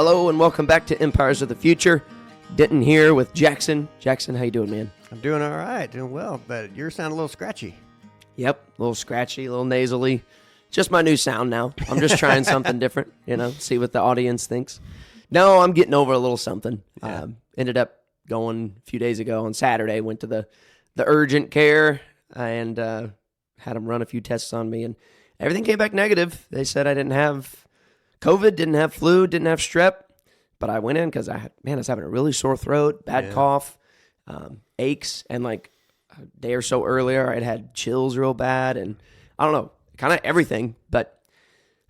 Hello and welcome back to Empires of the Future. Denton here with Jackson. Jackson, how you doing, man? I'm doing all right, doing well, but yours sound a little scratchy. Yep, a little scratchy, a little nasally. Just my new sound now. I'm just trying something different, see what the audience thinks. No, I'm getting over a little something. Yeah. Ended up going a few days ago on Saturday, went to the urgent care and had them run a few tests on me, and everything came back negative. They said I didn't have COVID, didn't have flu, didn't have strep, but I went in because I was having a really sore throat, bad cough, aches, and like a day or so earlier, I'd had chills real bad, and I don't know, kind of everything. But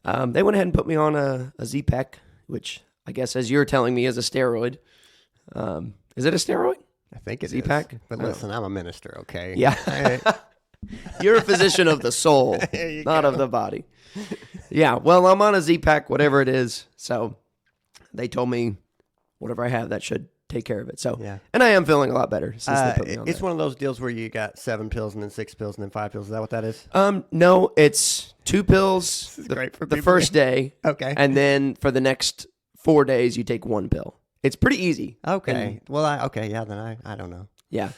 they went ahead and put me on a Z-Pack, which I guess, as you're telling me, is a steroid. Is it a steroid? I think it is. Z-Pack? But listen, I'm a minister, okay? Yeah. You're a physician of the soul, not of the body. Yeah, well, I'm on a Z-Pack, whatever it is. So they told me whatever I have, that should take care of it. So, yeah. And I am feeling a lot better since they put me on It's that. one of those deals where you got 7 pills and then 6 pills and then 5 pills. Is that what that is? No, it's 2 pills Great for the people. first day. Okay. And then for the next 4 days, you take 1 pill. It's pretty easy. Okay. Then I don't know. Yeah.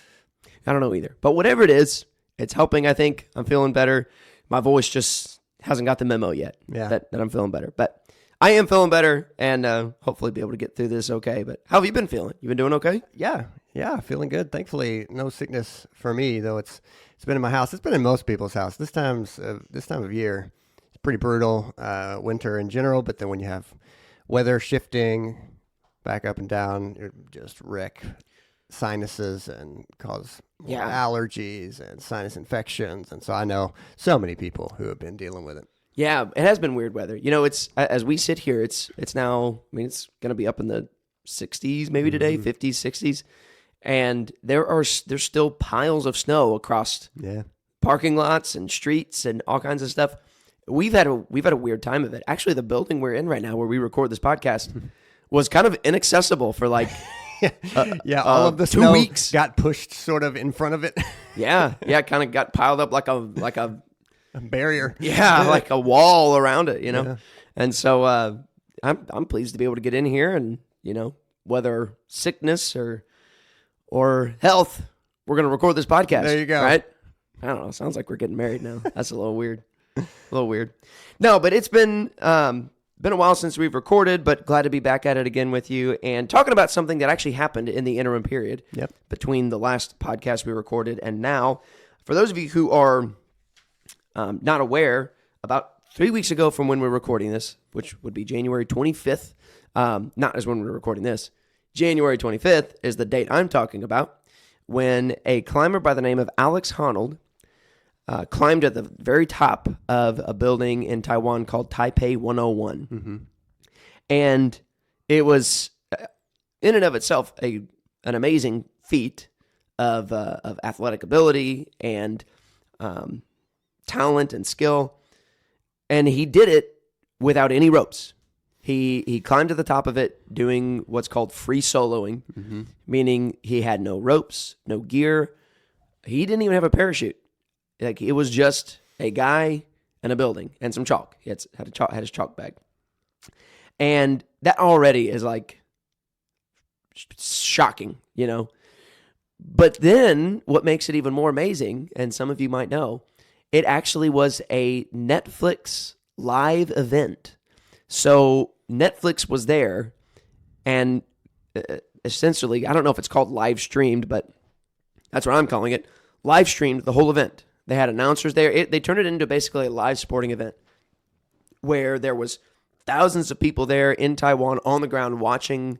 I don't know either. But whatever it is, it's helping, I think. I'm feeling better. My voice just hasn't got the memo yet that I'm feeling better. But I am feeling better and hopefully be able to get through this okay. But how have you been feeling? You been doing okay? Yeah, feeling good. Thankfully, no sickness for me, though it's been in my house. It's been in most people's house. This time of year, it's pretty brutal, winter in general, but then when you have weather shifting back up and down, it just wreck sinuses and cause more allergies and sinus infections. And so I know so many people who have been dealing with it. Yeah, it has been weird weather. It's as we sit here, it's now, it's going to be up in the 60s maybe today, 50s, 60s. And there's still piles of snow across parking lots and streets and all kinds of stuff. We've had a weird time of it. Actually, the building we're in right now where we record this podcast was kind of inaccessible for like all of the 2 snow weeks. Got pushed sort of in front of it. yeah, kind of got piled up like a barrier. Yeah, like a wall around it, Yeah. And so I'm pleased to be able to get in here and, whether sickness or health, we're going to record this podcast. There you go. Right? I don't know. Sounds like we're getting married now. That's a little weird. No, but it's been a while since we've recorded, but glad to be back at it again with you and talking about something that actually happened in the interim period between the last podcast we recorded and now. For those of you who are not aware, about 3 weeks ago from when we're recording this, which would be January 25th, not as when we're recording this, January 25th is the date I'm talking about, when a climber by the name of Alex Honnold climbed at the very top of a building in Taiwan called Taipei 101. Mm-hmm. And it was, in and of itself, an amazing feat of athletic ability and talent and skill. And he did it without any ropes. He climbed to the top of it doing what's called free soloing, meaning he had no ropes, no gear. He didn't even have a parachute. Like, it was just a guy and a building and some chalk. He had his chalk bag. And that already is like shocking, But then what makes it even more amazing, and some of you might know, it actually was a Netflix live event. So Netflix was there and essentially, I don't know if it's called live streamed, but that's what I'm calling it, live streamed the whole event. They had announcers there. They turned it into basically a live sporting event where there was thousands of people there in Taiwan on the ground watching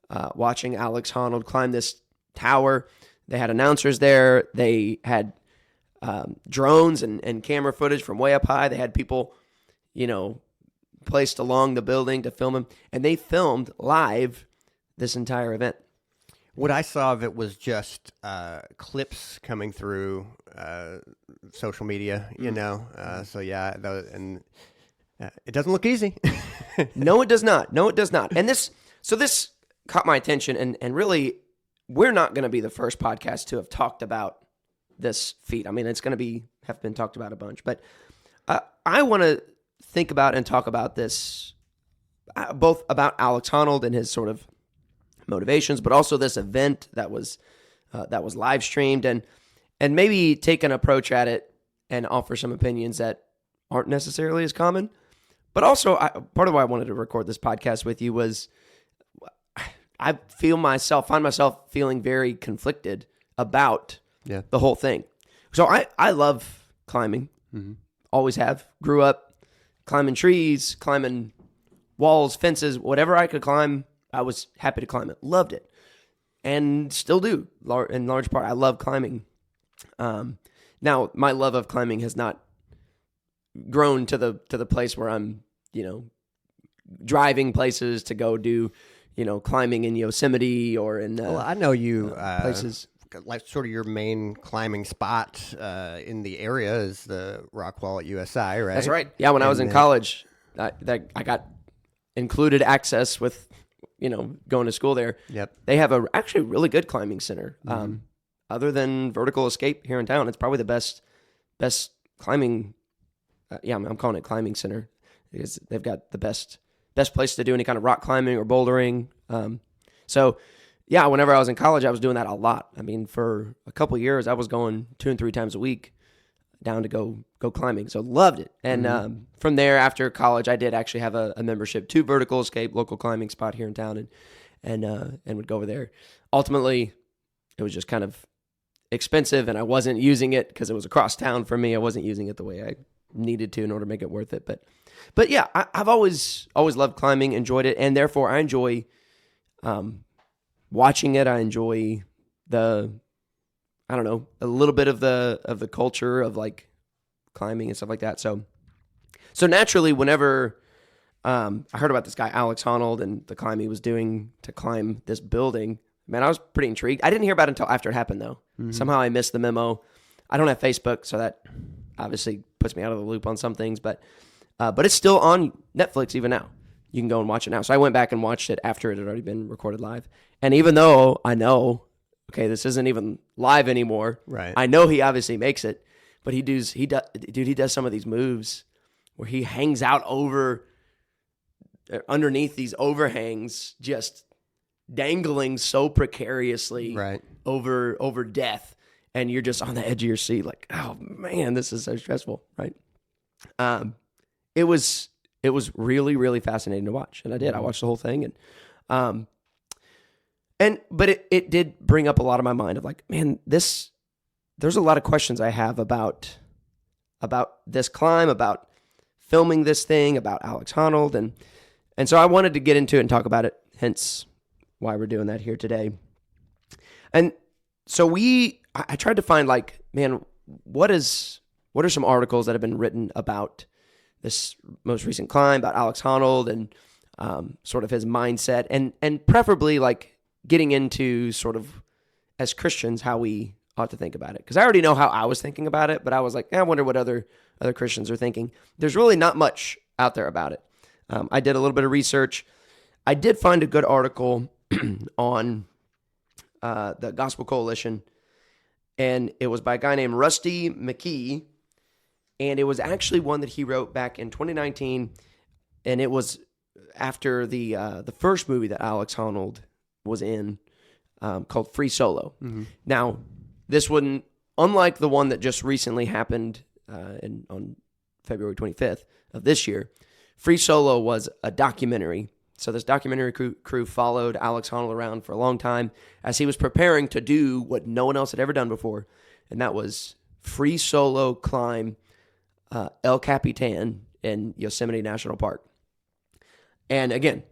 Alex Honnold climb this tower. They had announcers there. They had drones and camera footage from way up high. They had people, placed along the building to film him. And they filmed live this entire event. What I saw of it was just clips coming through social media, So it doesn't look easy. No, it does not. And this caught my attention, and really, we're not going to be the first podcast to have talked about this feat. I mean, it's going to have been talked about a bunch, but I want to think about and talk about this both about Alex Honnold and his sort of motivations, but also this event that was live streamed, and maybe take an approach at it and offer some opinions that aren't necessarily as common. But also, part of why I wanted to record this podcast with you was I find myself feeling very conflicted about the whole thing. So I love climbing, always have. Grew up climbing trees, climbing walls, fences, whatever I could climb, I was happy to climb it. Loved it. And still do, in large part. I love climbing. Now, my love of climbing has not grown to the place where I'm, driving places to go do, climbing in Yosemite or in well, I know you places. Like sort of your main climbing spot in the area is the rock wall at USI, right? That's right. Yeah, when I was in college, I got included access with, going to school there. Yep. They have actually really good climbing center. Other than Vertical Escape here in town, it's probably the best climbing. I'm calling it climbing center because they've got the best place to do any kind of rock climbing or bouldering. So whenever I was in college, I was doing that a lot. I mean, for a couple of years, I was going 2 and 3 times a week down to go climbing. So loved it. And from there, after college, I did actually have a membership to Vertical Escape, local climbing spot here in town, and would go over there. Ultimately, it was just kind of expensive, and I wasn't using it because it was across town for me. I wasn't using it the way I needed to in order to make it worth it. But yeah, I've always loved climbing, enjoyed it, and therefore I enjoy watching it. I enjoy a little bit of the culture of like climbing and stuff like that. So naturally, whenever I heard about this guy Alex Honnold and the climb he was doing to climb this building, man, I was pretty intrigued. I didn't hear about it until after it happened, though. Somehow I missed the memo. I don't have Facebook, so that obviously puts me out of the loop on some things. But it's still on Netflix even now. You can go and watch it now. So I went back and watched it after it had already been recorded live. And even though I know, okay, this isn't even live anymore. Right. I know he obviously makes it, but he does some of these moves where he hangs out underneath these overhangs, just dangling so precariously over death, and you're just on the edge of your seat like, oh man, this is so stressful, right? It was really, really fascinating to watch, and I did. I watched the whole thing, but it did bring up a lot of my mind of like, man, there's a lot of questions I have about this climb, about filming this thing, about Alex Honnold, and so I wanted to get into it and talk about it, hence why we're doing that here today. And so I tried to find like, man, what are some articles that have been written about this most recent climb, about Alex Honnold and sort of his mindset, and preferably like getting into sort of as Christians how we ought to think about it. Because I already know how I was thinking about it, but I was like, I wonder what other Christians are thinking. There's really not much out there about it. I did a little bit of research. I did find a good article on the Gospel Coalition, and it was by a guy named Rusty McKie, and it was actually one that he wrote back in 2019, and it was after the first movie that Alex Honnold was in, called Free Solo. Mm-hmm. Now, this one, unlike the one that just recently happened on February 25th of this year, Free Solo was a documentary. So this documentary crew followed Alex Honnold around for a long time as he was preparing to do what no one else had ever done before, and that was free solo climb El Capitan in Yosemite National Park. And again,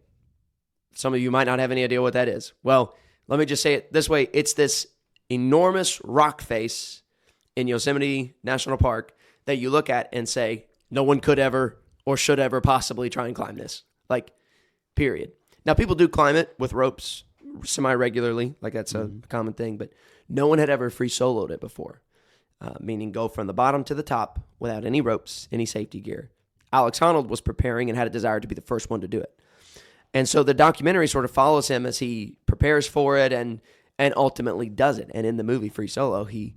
some of you might not have any idea what that is. Well, let me just say it this way. It's this enormous rock face in Yosemite National Park that you look at and say, no one could ever or should ever possibly try and climb this. Like, period. Now, people do climb it with ropes semi-regularly. Like, that's a common thing. But no one had ever free soloed it before, meaning go from the bottom to the top without any ropes, any safety gear. Alex Honnold was preparing and had a desire to be the first one to do it. And so the documentary sort of follows him as he prepares for it and ultimately does it. And in the movie Free Solo, he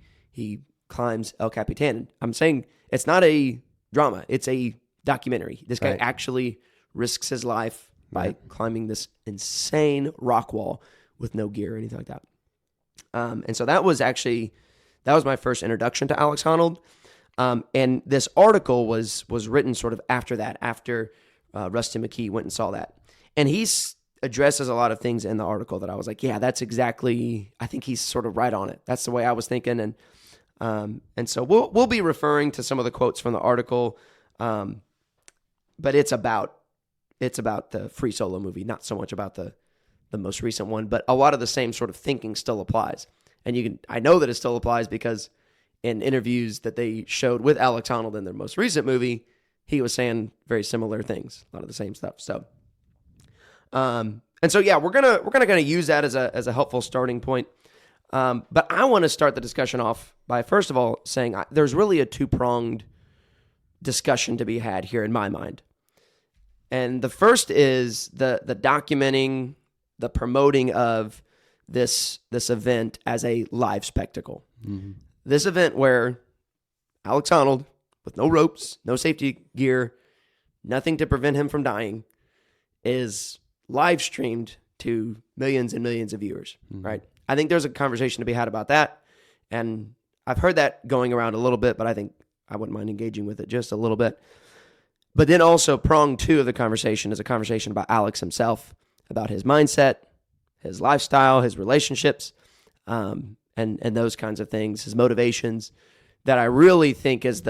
climbs El Capitan. I'm saying it's not a drama. It's a documentary. This guy actually risks his life by climbing this insane rock wall with no gear or anything like that. And so that was my first introduction to Alex Honnold. And this article was written sort of after that, after Rusty McKie went and saw that. And he addresses a lot of things in the article that I was like, yeah, that's exactly, I think he's sort of right on it. That's the way I was thinking. And so we'll be referring to some of the quotes from the article, but it's about the Free Solo movie, not so much about the most recent one, but a lot of the same sort of thinking still applies. And I know that it still applies because in interviews that they showed with Alex Honnold in their most recent movie, he was saying very similar things, a lot of the same stuff. So, and so yeah, we're gonna kind of use that as a helpful starting point. But I want to start the discussion off by first of all saying there's really a two-pronged discussion to be had here in my mind. And the first is the documenting, the promoting of this event as a live spectacle. Mm-hmm. This event where Alex Honnold, with no ropes, no safety gear, nothing to prevent him from dying, is live streamed to millions and millions of viewers, right? I think there's a conversation to be had about that. And I've heard that going around a little bit, but I think I wouldn't mind engaging with it just a little bit. But then also prong two of the conversation is a conversation about Alex himself, about his mindset, his lifestyle, his relationships, and those kinds of things, his motivations, that I really think is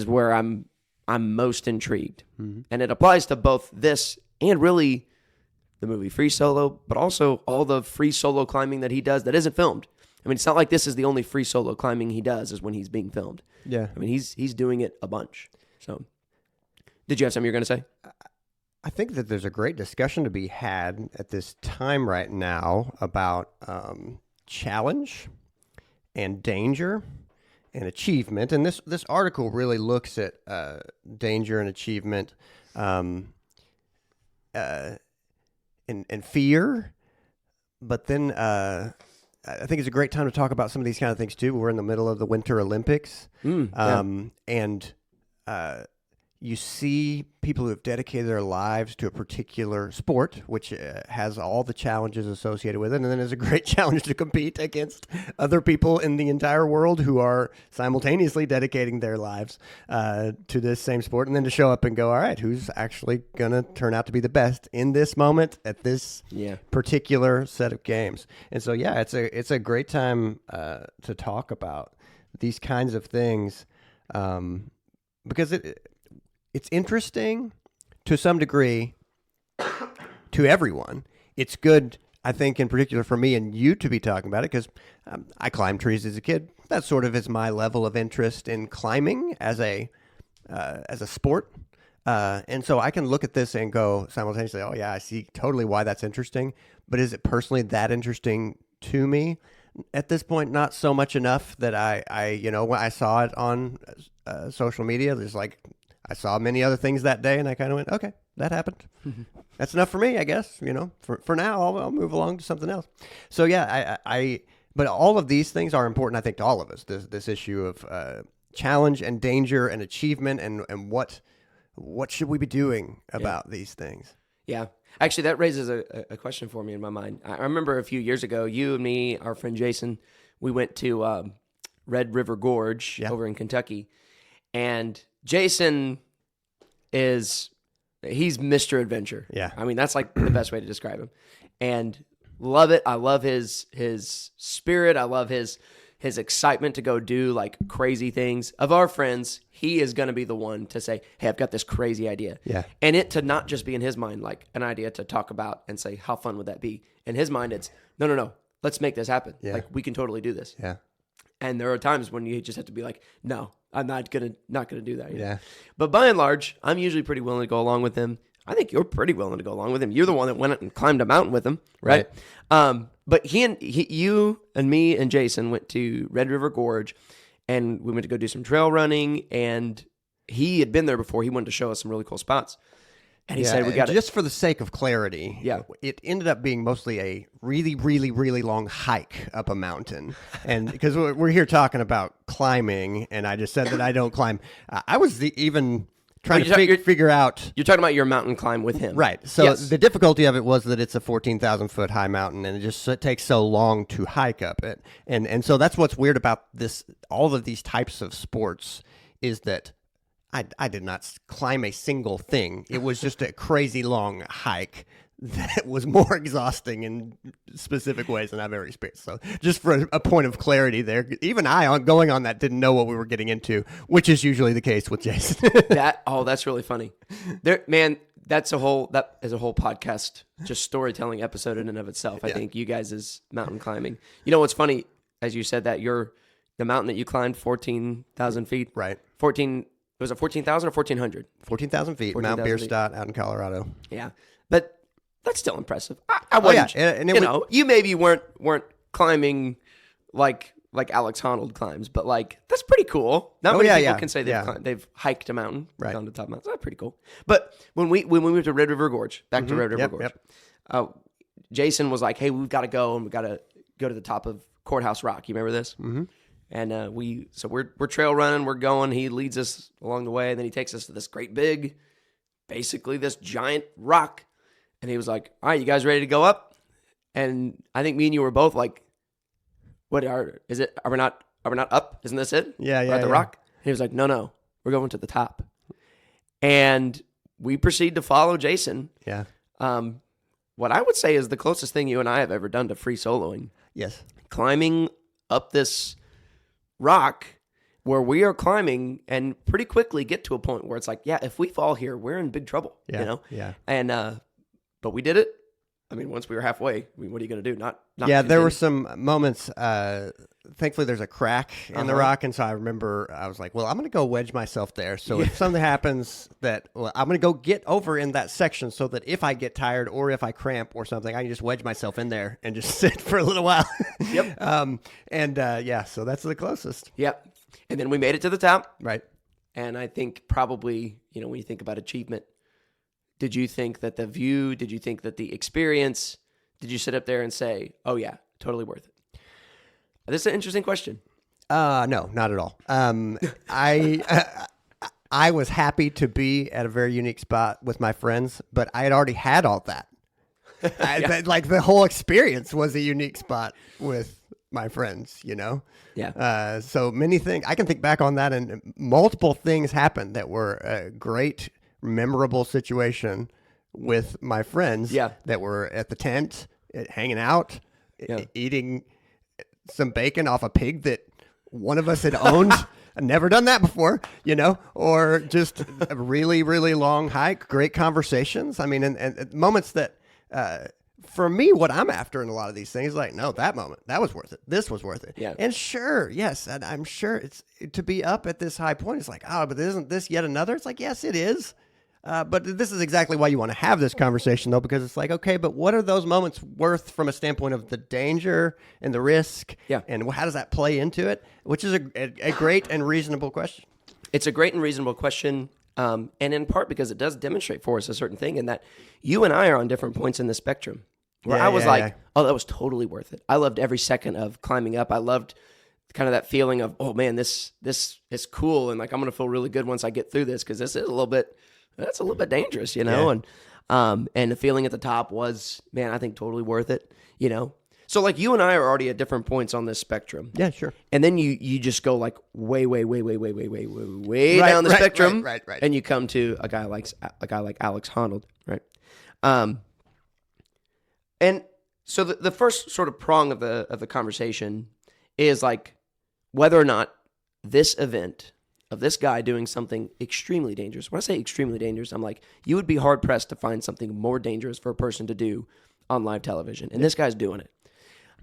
where I'm most intrigued. Mm-hmm. And it applies to both this and really the movie Free Solo, but also all the free solo climbing that he does that isn't filmed. I mean, it's not like this is the only free solo climbing he does is when he's being filmed. Yeah. I mean, he's doing it a bunch. So, did you have something you were going to say? I think that there's a great discussion to be had at this time right now about challenge and danger and achievement. And this article really looks at danger and achievement and fear. But then I think it's a great time to talk about some of these kind of things too. We're in the middle of the Winter Olympics. And you see people who have dedicated their lives to a particular sport, which has all the challenges associated with it. And then it's a great challenge to compete against other people in the entire world who are simultaneously dedicating their lives to this same sport. And then to show up and go, all right, who's actually going to turn out to be the best in this moment at this particular set of games? And so, yeah, it's a great time to talk about these kinds of things because it's interesting to some degree to everyone. It's good, I think, in particular for me and you to be talking about it because I climbed trees as a kid. That sort of is my level of interest in climbing as a sport. And so I can look at this and go simultaneously, oh, yeah, I see totally why that's interesting. But is it personally that interesting to me? At this point, not so much enough that I when I saw it on social media, there's like, I saw many other things that day, and I kind of went, okay, that happened. Mm-hmm. That's enough for me, I guess. For now, I'll move along to something else. So, yeah, but all of these things are important, I think, to all of us, this issue of challenge and danger and achievement and what should we be doing about these things? Yeah. Actually, that raises a question for me in my mind. I remember a few years ago, you and me, our friend Jason, we went to Red River Gorge over in Kentucky, and Jason he's Mr. Adventure. Yeah. I mean, that's like the best way to describe him. And love it. I love his spirit. I love his excitement to go do like crazy things. Of our friends, he is going to be the one to say, hey, I've got this crazy idea. Yeah. And it to not just be in his mind like an idea to talk about and say, how fun would that be? In his mind, it's, no, let's make this happen. Yeah. Like, we can totally do this. Yeah. And there are times when you just have to be like, no, I'm not gonna do that. Yeah. But by and large, I'm usually pretty willing to go along with him. I think you're pretty willing to go along with him. You're the one that went and climbed a mountain with him, right? But you and me and Jason went to Red River Gorge, and we went to go do some trail running. And he had been there before. He wanted to show us some really cool spots. And he said, we got it. Just for the sake of clarity, it ended up being mostly a really, really, really long hike up a mountain. And because we're here talking about climbing, and I just said that I don't climb. I was even trying to figure out. You're talking about your mountain climb with him. Right. So the difficulty of it was that it's a 14,000 foot high mountain, and it takes so long to hike up it. And so that's what's weird about this. All of these types of sports is that I did not climb a single thing. It was just a crazy long hike that was more exhausting in specific ways than I've ever experienced. So just for a point of clarity there, even going on that, didn't know what we were getting into, which is usually the case with Jason. That's really funny. Man, that is a whole podcast, just storytelling episode in and of itself. I think you guys is mountain climbing. You know what's funny, as you said that, the mountain that you climbed, 14,000 feet. Right. Was it 14,000 or 1,400? 14,000 feet, Mount Bierstadt out in Colorado. Yeah. But that's still impressive. I wouldn't, you maybe weren't climbing like Alex Honnold climbs, but like that's pretty cool. Not many people can say they've hiked a mountain, on the top mountain. That's pretty cool. But when we went to Red River Gorge, to Red River Gorge, Jason was like, "Hey, we've got to go, and we got to go to the top of Courthouse Rock." You remember this? Mm-hmm. And we're trail running, we're going. He leads us along the way, and then he takes us to this great big, basically this giant rock. And he was like, "All right, you guys ready to go up?" And I think me and you were both like, Are we not up? Isn't this it? Yeah, we're at the rock. And he was like, No, we're going to the top. And we proceed to follow Jason. Yeah. What I would say is the closest thing you and I have ever done to free soloing. Yes. Climbing up this rock where we are climbing and pretty quickly get to a point where it's like, if we fall here, we're in big trouble. Yeah. And but we did it. I mean, once we were halfway, what are you going to do? Not there were some moments. Thankfully, there's a crack in the rock, and so I remember I was like, "Well, I'm going to go wedge myself there. So if something happens, I'm going to go get over in that section, so that if I get tired or if I cramp or something, I can just wedge myself in there and just sit for a little while." Yep. So that's the closest. Yep. And then we made it to the top. Right. And I think probably, when you think about achievement, did you think that the view, did you think that the experience, did you sit up there and say, "Oh yeah, totally worth it"? This is an interesting question. No, not at all. I was happy to be at a very unique spot with my friends, but I had already had all that. Like the whole experience was a unique spot with my friends, Yeah. So many things, I can think back on that, and multiple things happened that were a great, memorable situation with my friends that were at the tent, hanging out, eating some bacon off a pig that one of us had owned. I'd never done that before, or just a really, really long hike, great conversations. I mean, and moments that, for me, what I'm after in a lot of these things, like, no, that moment, that was worth it. This was worth it. Yeah. And sure, yes, and I'm sure to be up at this high point, it's like, oh, but isn't this yet another? It's like, yes, it is. But this is exactly why you want to have this conversation, though, because it's like, okay, but what are those moments worth from a standpoint of the danger and the risk? Yeah. And how does that play into it? Which is a great and reasonable question. It's a great and reasonable question, and in part because it does demonstrate for us a certain thing, in that you and I are on different points in the spectrum. Where I was oh, that was totally worth it. I loved every second of climbing up. I loved kind of that feeling of, oh man, this is cool, and like I'm gonna feel really good once I get through this, because this is a little bit dangerous, Yeah. and the feeling at the top was, man, I think totally worth it, So like you and I are already at different points on this spectrum. Yeah, sure. And then you just go like way down the spectrum, right. and you come to a guy like Alex Honnold, right? And so the first sort of prong of the conversation is like whether or not this event of this guy doing something extremely dangerous. When I say extremely dangerous, I'm like, you would be hard pressed to find something more dangerous for a person to do on live television, and this guy's doing it.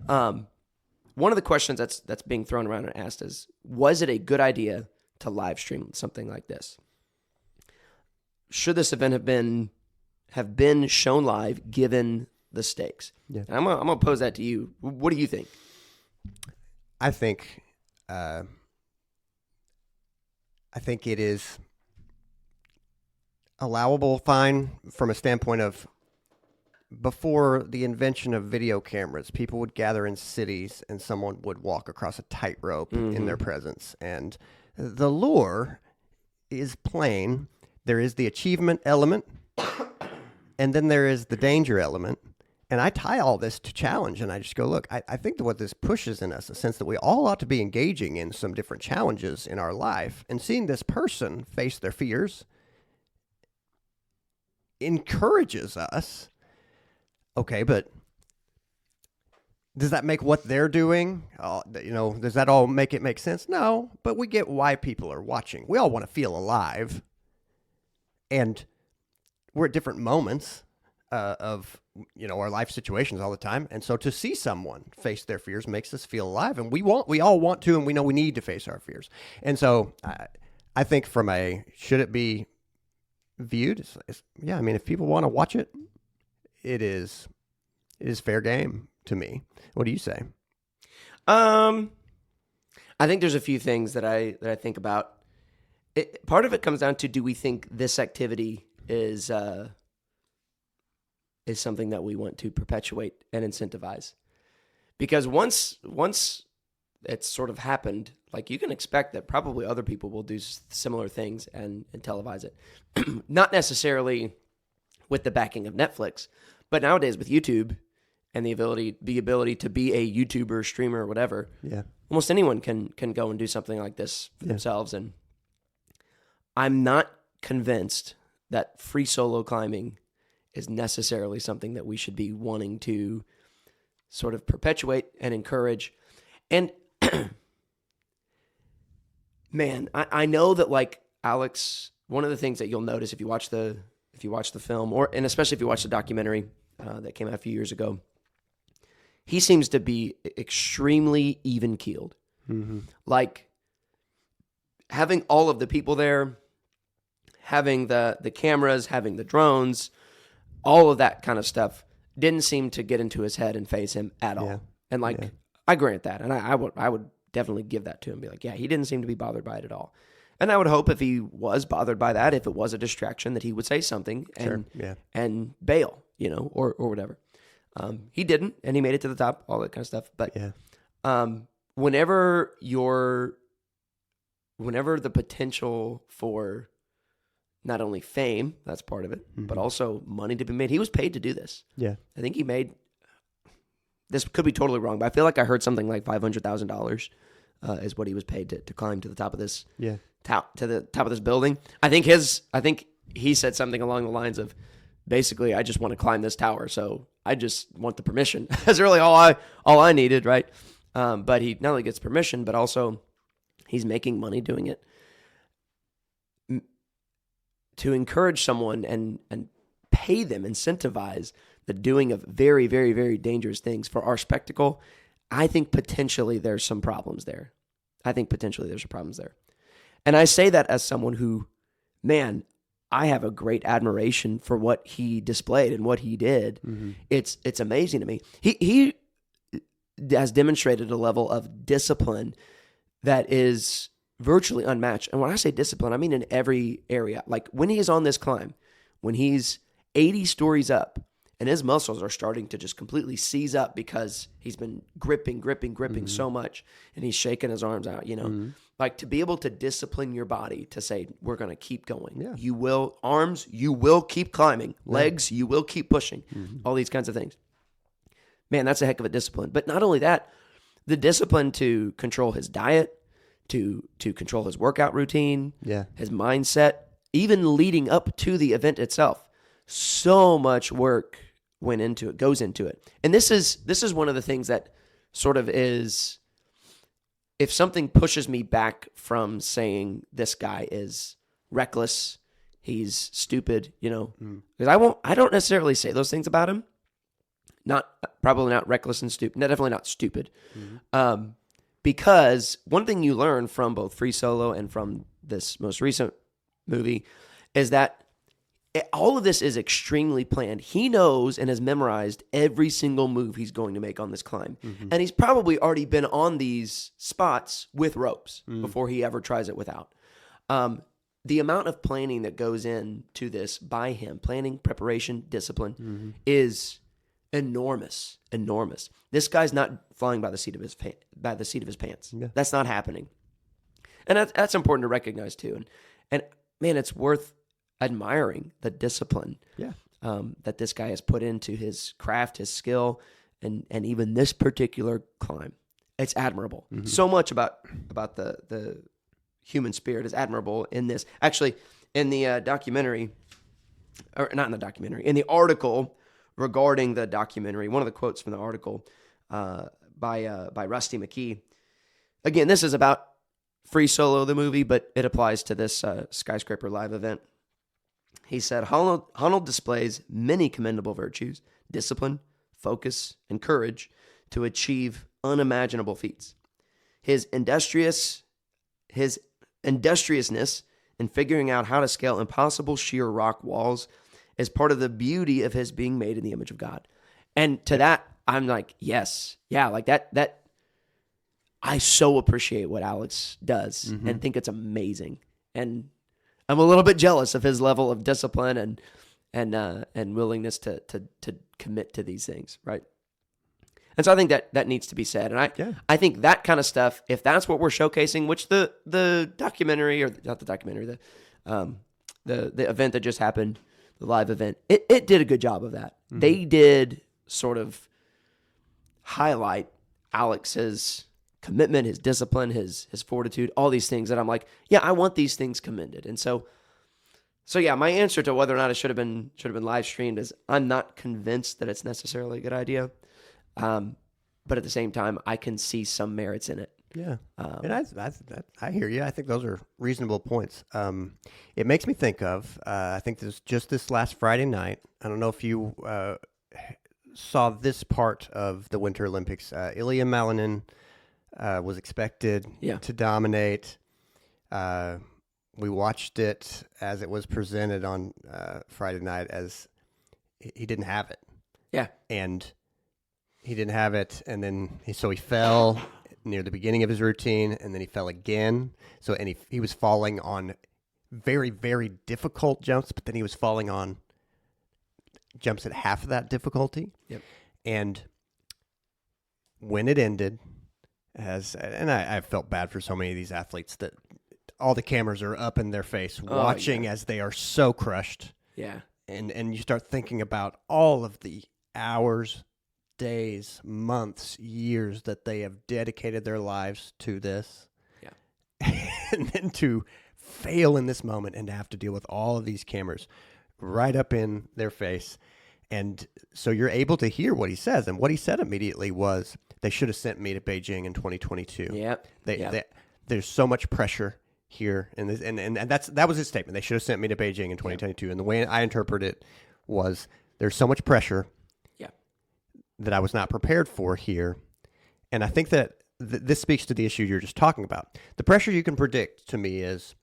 One of the questions that's being thrown around and asked is, was it a good idea to live stream something like this? Should this event have been shown live given the stakes? Yeah. And I'm gonna pose that to you. What do you think? I think it is allowable, fine, from a standpoint of, before the invention of video cameras, people would gather in cities and someone would walk across a tightrope in their presence. And the lure is plain. there is the achievement element, and then there is the danger element. And I tie all this to challenge, and I just go, look, I think that what this pushes in us, a sense that we all ought to be engaging in some different challenges in our life, and seeing this person face their fears encourages us. Okay, but does that make what they're doing, does that all make it make sense? No, but we get why people are watching. We all want to feel alive, and we're at different moments of our life situations all the time, and so to see someone face their fears makes us feel alive, and we all want to, and we know we need to face our fears. And so I think from a should it be viewed, yeah, I mean, if people want to watch it, it is fair game to me. What do you say? I think there's a few things that I think about. Part of it comes down to, do we think this activity is something that we want to perpetuate and incentivize? Because once it's sort of happened, like, you can expect that probably other people will do similar things and televise it. Not necessarily with the backing of Netflix, but nowadays with YouTube and the ability to be a YouTuber, streamer, or whatever, yeah, almost anyone can go and do something like this for themselves. And I'm not convinced that free solo climbing is necessarily something that we should be wanting to sort of perpetuate and encourage. And man, I know that, like, Alex, one of the things that you'll notice if you watch the film, and especially if you watch the documentary that came out a few years ago, he seems to be extremely even-keeled. Mm-hmm. Like, having all of the people there, having the cameras, having the drones, all of that kind of stuff didn't seem to get into his head and phase him at all. Yeah. And I grant that, and I would definitely give that to him. Be like, yeah, he didn't seem to be bothered by it at all. And I would hope if he was bothered by that, if it was a distraction, that he would say something and bail, or whatever. He didn't, and he made it to the top, all that kind of stuff. But whenever the potential for not only fame, that's part of it, but also money to be made. He was paid to do this. Yeah. I think he made, this could be totally wrong, but I feel like I heard something like $500,000 is what he was paid to climb to the top of this, to the top of this building. I think he said something along the lines of, basically, I just want to climb this tower, so I just want the permission. That's really all I needed, right? But he not only gets permission, but also he's making money doing it. To encourage someone and pay them, incentivize the doing of very, very, very dangerous things for our spectacle, I think potentially there's some problems there. And I say that as someone who, man, I have a great admiration for what he displayed and what he did. Mm-hmm. It's amazing to me. He has demonstrated a level of discipline that is virtually unmatched. And when I say discipline, I mean in every area. Like, when he is on this climb, when he's 80 stories up and his muscles are starting to just completely seize up because he's been gripping so much, and he's shaking his arms out, like, to be able to discipline your body to say, we're going to keep going. Yeah. You will keep climbing. Legs, you will keep pushing. All these kinds of things. Man, that's a heck of a discipline. But not only that, the discipline to control his diet, to control his workout routine, his mindset, even leading up to the event itself. So much work goes into it. And this is one of the things that sort of is, if something pushes me back from saying this guy is reckless, he's stupid, because I don't necessarily say those things about him. Probably not reckless and stupid. Definitely not stupid. Because one thing you learn from both Free Solo and from this most recent movie is that all of this is extremely planned. He knows and has memorized every single move he's going to make on this climb. And he's probably already been on these spots with ropes before he ever tries it without. The amount of planning that goes into this by him, planning, preparation, discipline, is enormous. This guy's not flying by the seat of his pants. Yeah. That's not happening, and that's important to recognize too. And man, it's worth admiring the discipline that this guy has put into his craft, his skill, and even this particular climb. It's admirable. Mm-hmm. So much about the human spirit is admirable in this. Actually, in the documentary, or not in the documentary, in the article regarding the documentary, one of the quotes from the article by Rusty McKie. Again, this is about Free Solo, the movie, but it applies to this Skyscraper Live event. He said, Honnold displays many commendable virtues, discipline, focus, and courage to achieve unimaginable feats. His industriousness in figuring out how to scale impossible sheer rock walls is part of the beauty of his being made in the image of God. And to that, I'm like, yes. Yeah, like that I so appreciate what Alex does and think it's amazing. And I'm a little bit jealous of his level of discipline and willingness to commit to these things, right? And so I think that needs to be said. And I think that kind of stuff, if that's what we're showcasing, which the documentary, or not the documentary, the event that just happened, the live event, it did a good job of that. Mm-hmm. They did sort of highlight Alex's commitment, his discipline, his fortitude, all these things that I'm like, yeah, I want these things commended. And so yeah, my answer to whether or not it should have been live streamed is I'm not convinced that it's necessarily a good idea. But at the same time, I can see some merits in it. Yeah. And I hear you. I think those are reasonable points. It makes me think of, I think this last Friday night, I don't know if you saw this part of the Winter Olympics. Ilya Malinin was expected to dominate. We watched it as it was presented on Friday night as he didn't have it. Yeah. And he didn't have it, and then he fell near the beginning of his routine, and then he fell again. And he was falling on very, very difficult jumps, but then he was falling on jumps at half of that difficulty. Yep. And when it ended, I felt bad for so many of these athletes that all the cameras are up in their face watching as they are so crushed. Yeah. And you start thinking about all of the hours, days, months, years that they have dedicated their lives to this. Yeah. And then to fail in this moment and to have to deal with all of these cameras right up in their face. And so you're able to hear what he says. And what he said immediately was, they should have sent me to Beijing in 2022. Yep. There's so much pressure here. And that was his statement. They should have sent me to Beijing in 2022. Yep. And the way I interpret it was, there's so much pressure that I was not prepared for here. And I think that this speaks to the issue you're just talking about. The pressure you can predict to me is,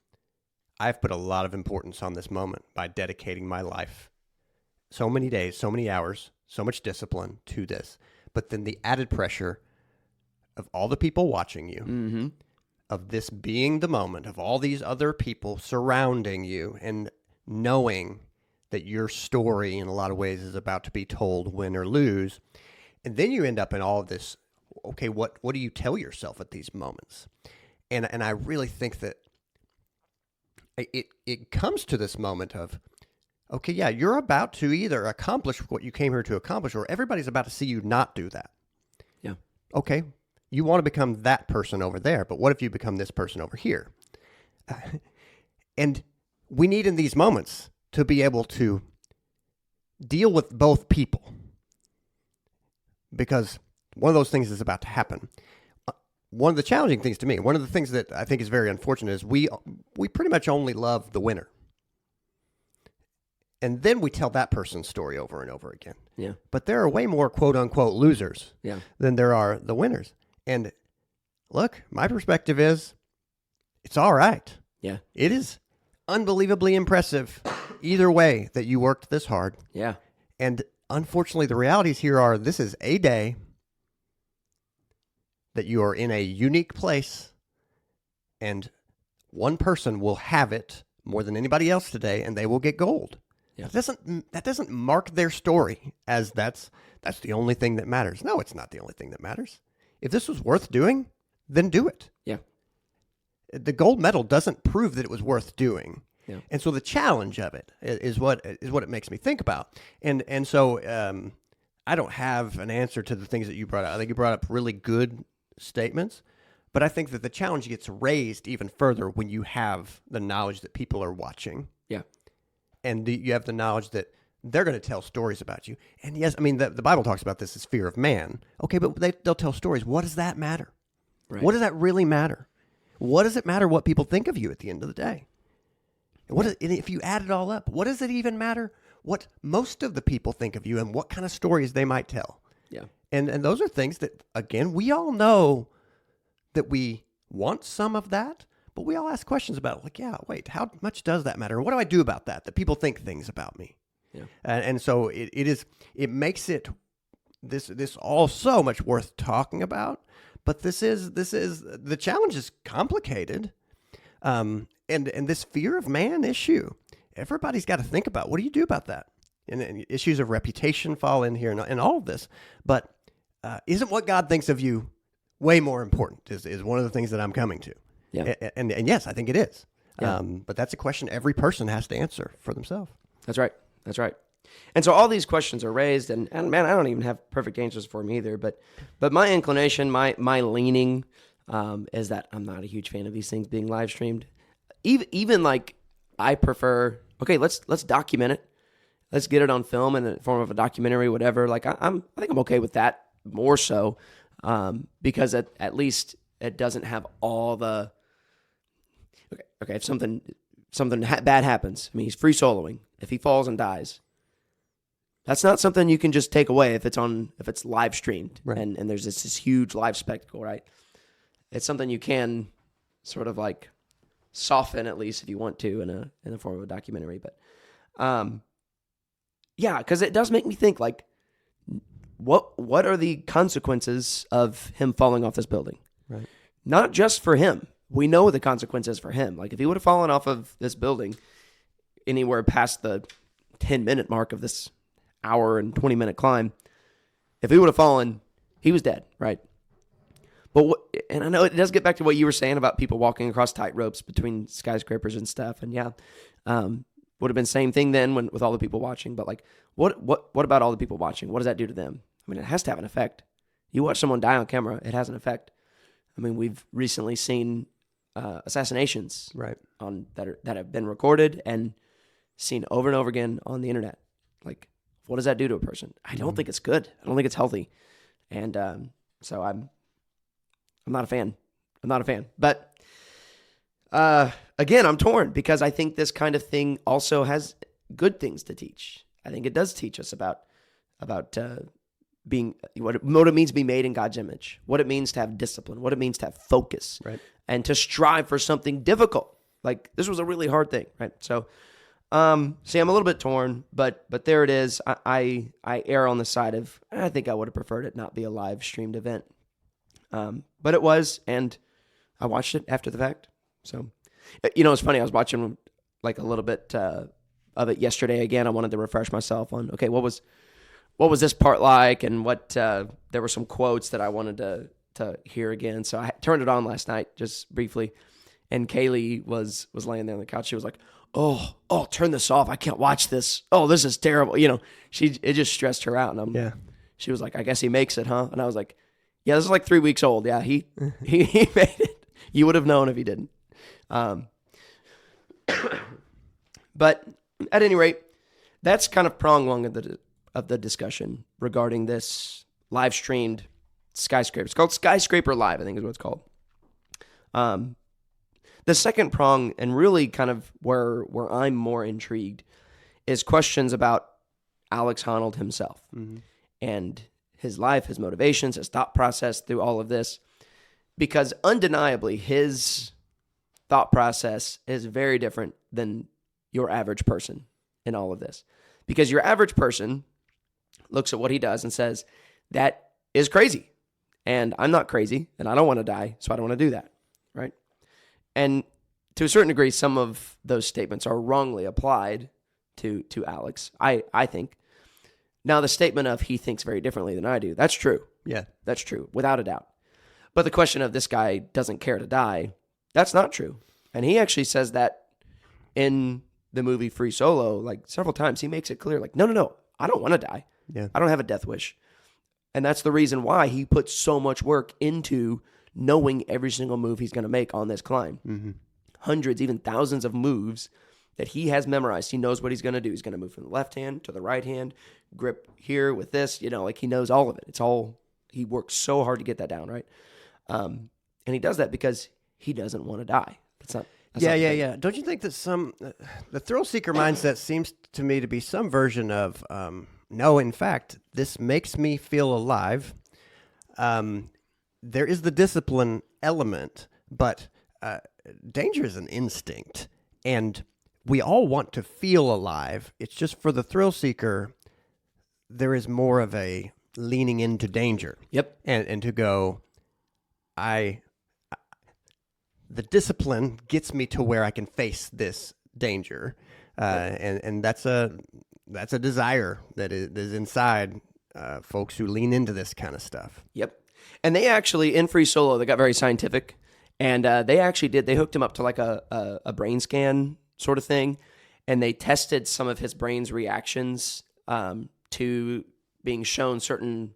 I've put a lot of importance on this moment by dedicating my life, so many days, so many hours, so much discipline to this. But then the added pressure of all the people watching you, of this being the moment, of all these other people surrounding you and knowing that your story in a lot of ways is about to be told, win or lose. And then you end up in all of this, okay, what do you tell yourself at these moments? And I really think that it comes to this moment of, okay, yeah, you're about to either accomplish what you came here to accomplish, or everybody's about to see you not do that. Yeah. Okay, you want to become that person over there, but what if you become this person over here? And we need in these moments to be able to deal with both people, because one of those things is about to happen. One of the challenging things to me, one of the things that I think is very unfortunate, is we pretty much only love the winner. And then we tell that person's story over and over again. Yeah. But there are way more quote-unquote losers than there are the winners. And look, my perspective is, it's all right. Yeah. It is unbelievably impressive either way that you worked this hard. Yeah. And unfortunately, the realities here are, this is a day that you are in a unique place, and one person will have it more than anybody else today, and they will get gold. Yeah. That doesn't mark their story as that's the only thing that matters. No, it's not the only thing that matters. If this was worth doing, then do it. Yeah. The gold medal doesn't prove that it was worth doing. Yeah. And so the challenge of it is what it makes me think about. And so I don't have an answer to the things that you brought up. I think you brought up really good statements, but I think that the challenge gets raised even further when you have the knowledge that people are watching. Yeah. And you have the knowledge that they're going to tell stories about you. And yes, I mean, the Bible talks about this as fear of man. Okay, but they'll tell stories. What does that matter? Right. What does that really matter? What does it matter what people think of you at the end of the day? And if you add it all up, what does it even matter what most of the people think of you and what kind of stories they might tell? Yeah. And those are things that, again, we all know that we want some of that, but we all ask questions about it. Like, yeah, wait, how much does that matter? What do I do about that people think things about me? Yeah. And so it makes this all so much worth talking about. But this is the challenge is complicated. And this fear of man issue, everybody's got to think about, what do you do about that? And issues of reputation fall in here and all of this. But isn't what God thinks of you way more important is one of the things that I'm coming to. Yeah. And yes, I think it is. Yeah. But that's a question every person has to answer for themselves. That's right. That's right. And so all these questions are raised, and man, I don't even have perfect answers for them either. But my inclination, my leaning, is that I'm not a huge fan of these things being live streamed. Even like I prefer, okay, let's document it. Let's get it on film in the form of a documentary, whatever. Like I think I'm okay with that more so, because at least it doesn't have all the. Okay, if something bad happens, I mean, he's free soloing. If he falls and dies, that's not something you can just take away if it's live streamed, right. and there's this huge live spectacle, right? It's something you can sort of like soften, at least if you want to, in the form of a documentary. But yeah, because it does make me think, like, what are the consequences of him falling off this building? Right. Not just for him. We know the consequences for him. Like, if he would have fallen off of this building anywhere past the 10-minute mark of this hour and 20-minute climb, if he would have fallen, he was dead, right? But and I know it does get back to what you were saying about people walking across tight ropes between skyscrapers and stuff. And yeah, would have been same thing then with all the people watching. But like, what about all the people watching? What does that do to them? I mean, it has to have an effect. You watch someone die on camera, it has an effect. I mean, we've recently seen assassinations, right, that have been recorded and seen over and over again on the internet. Like, what does that do to a person? I don't think it's good. I don't think it's healthy. And so I'm not a fan. But again, I'm torn because I think this kind of thing also has good things to teach. I think it does teach us about being what it means to be made in God's image, what it means to have discipline, what it means to have focus, right, and to strive for something difficult. Like, this was a really hard thing, right? So, see, I'm a little bit torn, but there it is. I err on the side of, I think I would have preferred it not be a live streamed event. But it was, and I watched it after the fact. So, it's funny. I was watching like a little bit of it yesterday again. I wanted to refresh myself on, okay, what was this part like, and what there were some quotes that I wanted to hear again. So I turned it on last night just briefly, and Kaylee was laying there on the couch. She was like, "Oh, turn this off. I can't watch this. Oh, this is terrible." It just stressed her out, and she was like, "I guess he makes it, huh?" And I was like, "Yeah, this is like 3 weeks old. Yeah, he made it. You would have known if he didn't." But at any rate, that's kind of prong one of the discussion regarding this live streamed skyscraper. It's called Skyscraper Live, I think is what it's called. The second prong, and really kind of where I'm more intrigued, is questions about Alex Honnold himself, and his life, his motivations, his thought process through all of this. Because undeniably, his thought process is very different than your average person in all of this. Because your average person looks at what he does and says, that is crazy. And I'm not crazy, and I don't want to die, so I don't want to do that, right? And to a certain degree, some of those statements are wrongly applied to Alex, I think. Now, the statement of he thinks very differently than I do, that's true. Yeah. That's true, without a doubt. But the question of this guy doesn't care to die, that's not true. And he actually says that in the movie Free Solo, like several times, he makes it clear, like, no, I don't want to die. Yeah. I don't have a death wish. And that's the reason why he puts so much work into knowing every single move he's going to make on this climb. Mm-hmm. Hundreds, even thousands of moves that he has memorized. He knows what he's going to do. He's going to move from the left hand to the right hand, grip here with this, like he knows all of it. It's all, he works so hard to get that down, right? And he does that because he doesn't want to die. That's not the thing. Don't you think that the thrill seeker mindset seems to me to be some version of, no, in fact, this makes me feel alive. There is the discipline element, but danger is an instinct, and we all want to feel alive. It's just for the thrill seeker, there is more of a leaning into danger. Yep. And to go, the discipline gets me to where I can face this danger, and that's a desire that is inside folks who lean into this kind of stuff. Yep. And they actually, in Free Solo, they got very scientific, and they hooked him up to like a brain scan sort of thing, and they tested some of his brain's reactions to being shown certain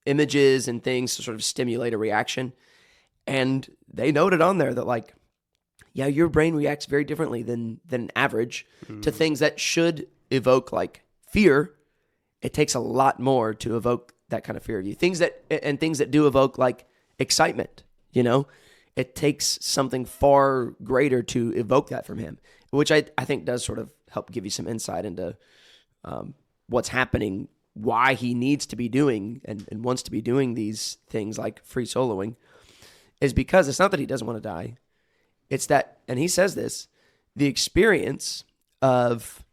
images and things to sort of stimulate a reaction. And they noted on there that, like, yeah, your brain reacts very differently than average to things that should evoke, like, fear. It takes a lot more to evoke that kind of fear of you. Things that do evoke, like, excitement, it takes something far greater to evoke that from him, which I think does sort of help give you some insight into what's happening, why he needs to be doing and wants to be doing these things like free soloing, is because it's not that he doesn't want to die. It's that, and he says this, the experience of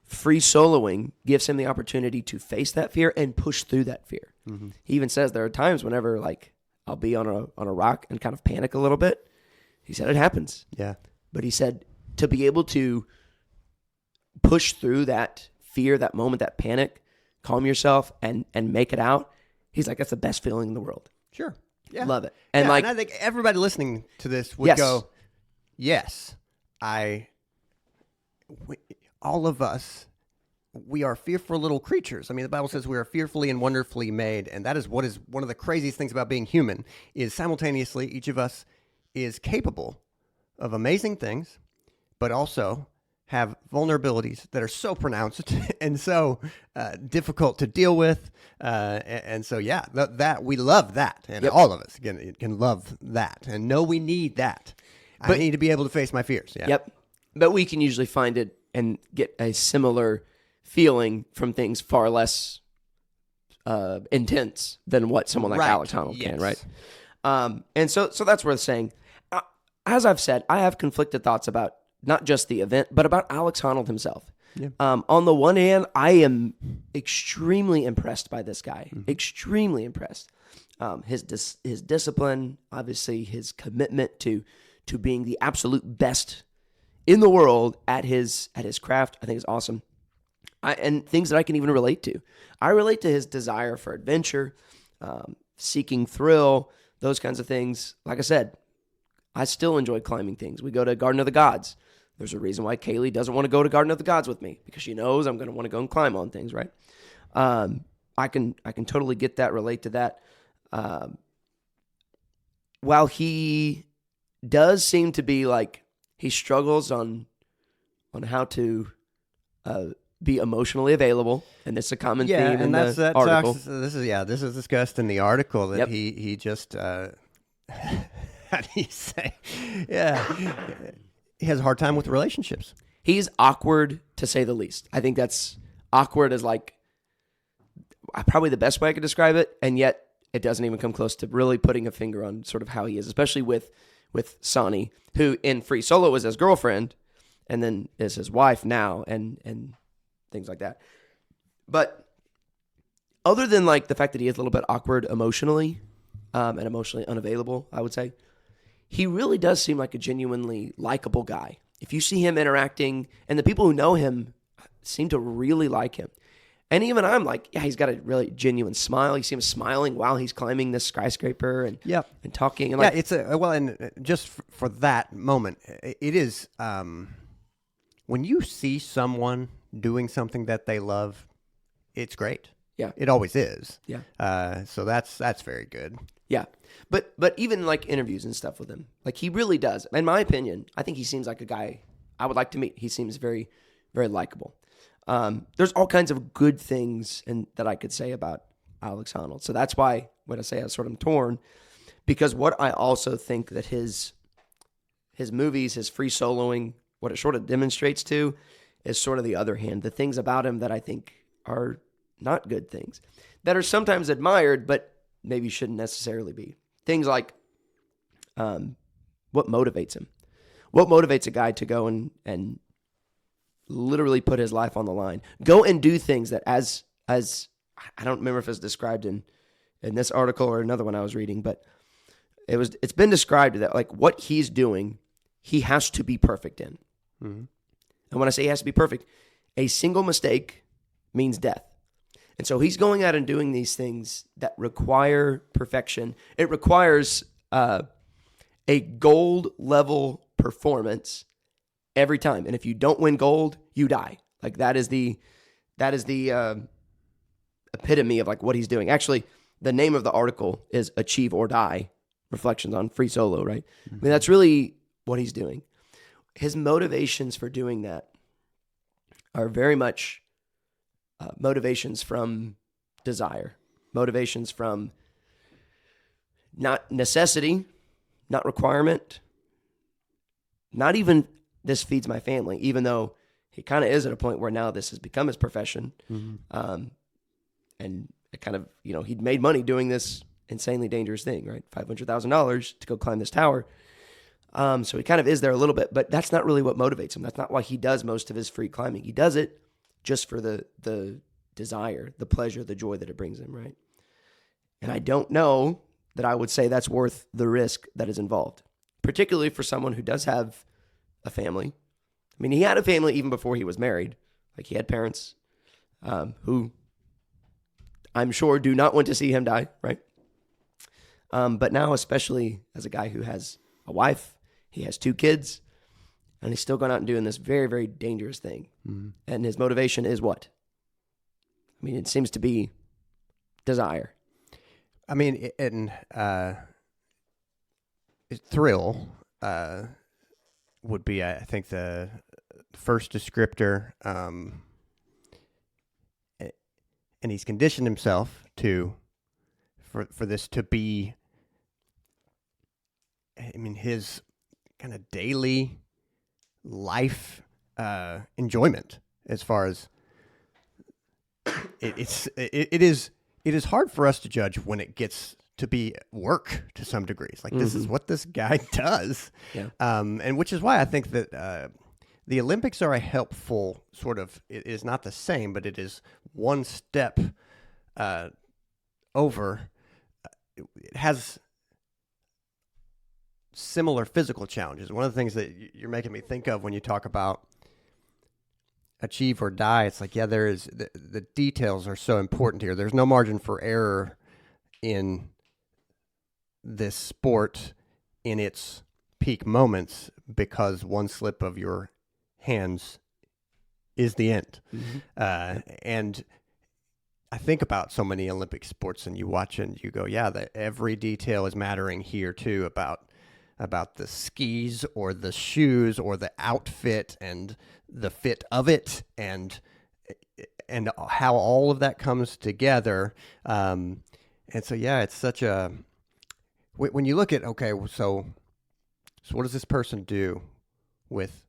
free soloing gives him the opportunity to face that fear and push through that fear. Mm-hmm. He even says there are times whenever, like, I'll be on a rock and kind of panic a little bit. He said it happens. Yeah. But he said to be able to push through that fear, that moment, that panic, calm yourself and make it out, he's like, that's the best feeling in the world. Sure. Yeah. Love it. And and I think everybody listening to this would go, yes, all of us, we are fearful little creatures. I mean, the Bible says we are fearfully and wonderfully made, and that is what is one of the craziest things about being human, is simultaneously each of us is capable of amazing things, but also have vulnerabilities that are so pronounced and so difficult to deal with. And so, that we love that. And all of us can love that and know we need that. But I need to be able to face my fears. Yeah. Yep. But we can usually find it and get a similar feeling from things far less intense than what someone like Alex Honnold can, right? And so that's worth saying. As I've said, I have conflicted thoughts about not just the event, but about Alex Honnold himself. Yeah. On the one hand, I am extremely impressed by this guy. Mm-hmm. Extremely impressed. His discipline, obviously his commitment to being the absolute best in the world at his craft, I think is awesome. And things that I can even relate to. I relate to his desire for adventure, seeking thrill, those kinds of things. Like I said, I still enjoy climbing things. We go to Garden of the Gods. There's a reason why Kaylee doesn't want to go to Garden of the Gods with me, because she knows I'm going to want to go and climb on things, right? I can totally get that, relate to that. While he does seem to be like, he struggles on how to be emotionally available, and it's a common theme in the article. This is discussed in the article that he just how do you say? Yeah, he has a hard time with relationships. He's awkward, to say the least. I think that's awkward is like probably the best way I could describe it, and yet it doesn't even come close to really putting a finger on sort of how he is, especially with Sonny, who in Free Solo was his girlfriend, and then is his wife now, and things like that. But other than like the fact that he is a little bit awkward emotionally, and emotionally unavailable, I would say, he really does seem like a genuinely likable guy. If you see him interacting, and the people who know him seem to really like him. And even I'm like, yeah, he's got a really genuine smile. You see him smiling while he's climbing this skyscraper and and talking. And it's and just for that moment, it is when you see someone doing something that they love, it's great. Yeah, it always is. Yeah. So that's very good. Yeah, but even like interviews and stuff with him, like he really does. In my opinion, I think he seems like a guy I would like to meet. He seems very, very likable. There's all kinds of good things that I could say about Alex Honnold. So that's why when I say I sort of torn, because what I also think that his movies, his free soloing, what it sort of demonstrates to is sort of the other hand, the things about him that I think are not good things, that are sometimes admired, but maybe shouldn't necessarily be. Things like what motivates him. What motivates a guy to go and literally put his life on the line, go and do things that as I don't remember if it's described in this article or another one I was reading, but it's been described that like what he's doing, he has to be perfect in. Mm-hmm. And when I say he has to be perfect, a single mistake means death. And so he's going out and doing these things that require perfection. It requires a gold level performance every time. And if you don't win gold, you die. Like that is the epitome of like what he's doing. Actually, the name of the article is Achieve or Die, Reflections on Free Solo, right? Mm-hmm. I mean, that's really what he's doing. His motivations for doing that are very much motivations from desire, motivations from not necessity, not requirement, not even this feeds my family, even though he kind of is at a point where now this has become his profession. Mm-hmm. And it kind of, he'd made money doing this insanely dangerous thing, right? $500,000 to go climb this tower. So he kind of is there a little bit, but that's not really what motivates him. That's not why he does most of his free climbing. He does it just for the desire, the pleasure, the joy that it brings him, right? And I don't know that I would say that's worth the risk that is involved, particularly for someone who does have a family. I mean, he had a family even before he was married. Like he had parents who I'm sure do not want to see him die, right? But now, especially as a guy who has a wife, he has 2 kids, and he's still going out and doing this very, very dangerous thing. Mm-hmm. And his motivation is what? I mean, it seems to be desire. I mean, and thrill would be, I think, the first descriptor. And he's conditioned himself for this to be, I mean, his kind of daily life enjoyment. As far as it is hard for us to judge when it gets to be work to some degree. It's like, mm-hmm. This is what this guy does. Yeah. And which is why I think that the Olympics are a helpful sort of, it is not the same, but it is one step over. It has similar physical challenges. One of the things that you're making me think of when you talk about achieve or die, it's like, yeah, there is the details are so important here. There's no margin for error in this sport in its peak moments, because one slip of your hands is the end. Mm-hmm. And I think about so many Olympic sports, and you watch and you go, yeah, every detail is mattering here too, about the skis or the shoes or the outfit and the fit of it, and how all of that comes together. And so, yeah, it's such a, when you look at, okay, so what does this person do with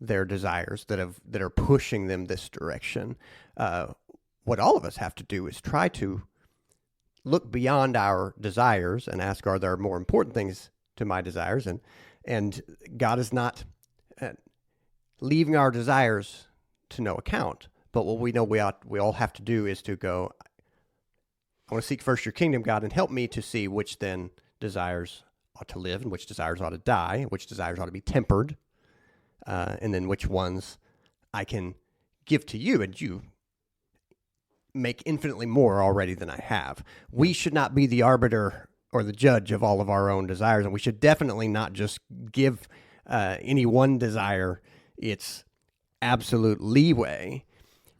their desires that are pushing them this direction? What all of us have to do is try to look beyond our desires and ask, are there more important things to my desires? And God is not leaving our desires to no account. But what we know we all have to do is to go, I want to seek first your kingdom, God, and help me to see which then desires ought to live and which desires ought to die, and which desires ought to be tempered, and then which ones I can give to you. And you, make infinitely more already than I have. We should not be the arbiter or the judge of all of our own desires, and we should definitely not just give any one desire its absolute leeway.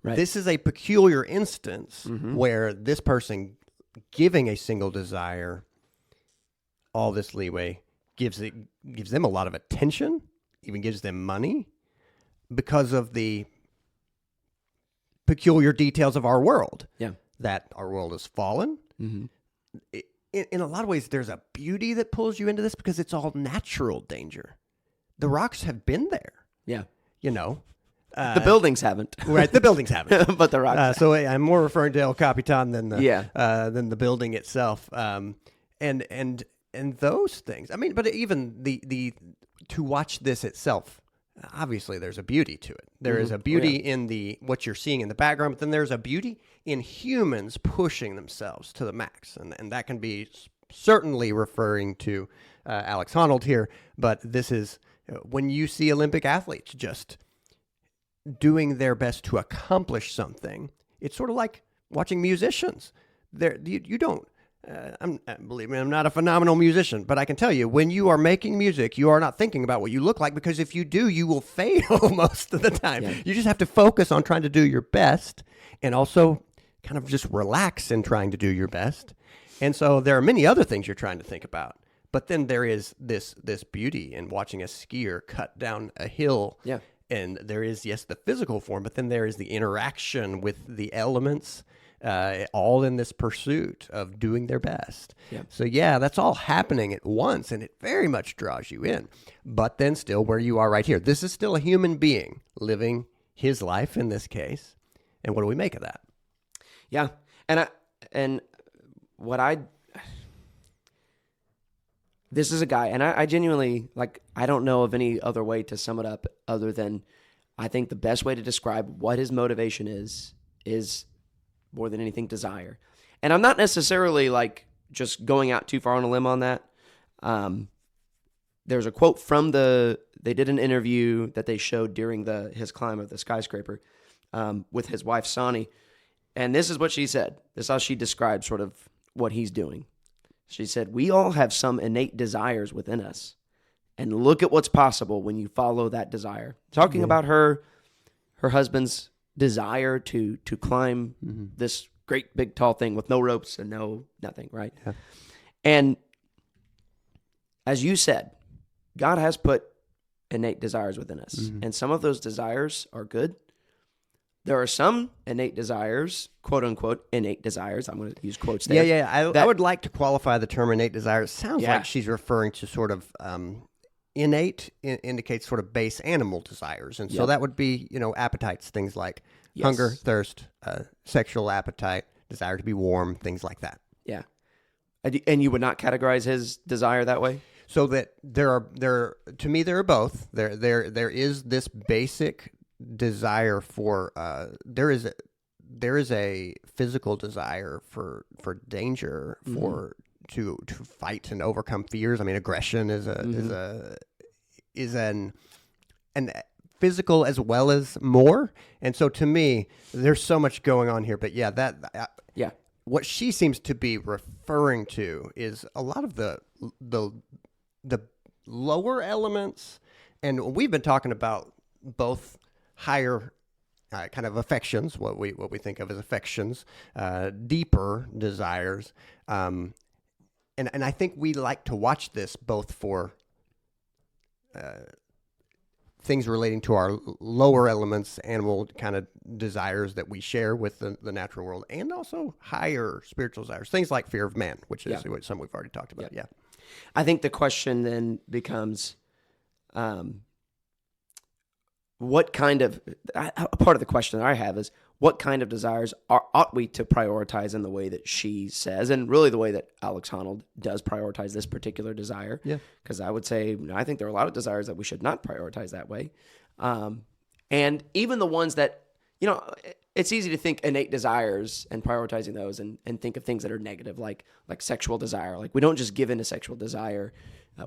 Right. This is a peculiar instance where this person giving a single desire all this leeway gives them a lot of attention, even gives them money, because of the peculiar details of our world. Yeah. That our world has fallen. In a lot of ways, there's a beauty that pulls you into this because it's all natural danger. The rocks have been there. Yeah. You know. The buildings haven't. Right, the buildings haven't. But the rocks so I'm more referring to El Capitan than Yeah. than the building itself. And those things. I mean, but even the to watch this itself, obviously there's a beauty to it. There is a beauty in the what you're seeing in the background, but then there's a beauty in humans pushing themselves to the max. And that can be certainly referring to Alex Honnold here, but this is when you see Olympic athletes just doing their best to accomplish something. It's sort of like watching musicians. You don't. Believe me, I'm not a phenomenal musician, but I can tell you, when you are making music, you are not thinking about what you look like, because if you do, you will fail most of the time. Yeah. You just have to focus on trying to do your best, and also kind of just relax in trying to do your best. And so there are many other things you're trying to think about. But then there is this beauty in watching a skier cut down a hill. Yeah. And there is, yes, the physical form, but then there is the interaction with the elements, all in this pursuit of doing their best. Yeah. So, yeah, that's all happening at once, and it very much draws you in. But then still where you are right here, this is still a human being living his life in this case. And what do we make of that? Yeah. This is a guy, and I genuinely, I don't know of any other way to sum it up other than I think the best way to describe what his motivation is more than anything desire. And I'm not necessarily just going out too far on a limb on that. There's a quote from they did an interview that they showed during his climb of the skyscraper with his wife, Sonny. And this is what she said. This is how she described sort of what he's doing. She said, "We all have some innate desires within us. And look at what's possible when you follow that desire." Talking about her husband's desire to climb this great big tall thing with no ropes and nothing, right? Yeah. And as you said, God has put innate desires within us. And some of those desires are good. There are some innate desires, quote unquote, innate desires. I'm going to use quotes there. Yeah. I would like to qualify the term innate desire. It sounds like she's referring to sort of innate indicates sort of base animal desires. And so that would be, appetites, things like hunger, thirst, sexual appetite, desire to be warm, things like that. Yeah. And you would not categorize his desire that way? So that to me, there are both. There is this basic desire for there is a physical desire for danger, for to fight and overcome fears. I mean, aggression is an physical as well as more. And so to me, there's so much going on here. But what she seems to be referring to is a lot of the lower elements, and we've been talking about both higher kind of affections, what we think of as affections, deeper desires, and I think we like to watch this both for things relating to our lower elements, animal kind of desires that we share with the natural world, and also higher spiritual desires, things like fear of man, which is something we've already talked about. Yeah. I think the question then becomes, what kind of part of the question that I have is, what kind of desires ought we to prioritize in the way that she says, and really the way that Alex Honnold does prioritize this particular desire? Yeah. Because I would say, I think there are a lot of desires that we should not prioritize that way. And even the ones that, it's easy to think innate desires and prioritizing those and think of things that are negative, like sexual desire. Like, we don't just give in to sexual desire.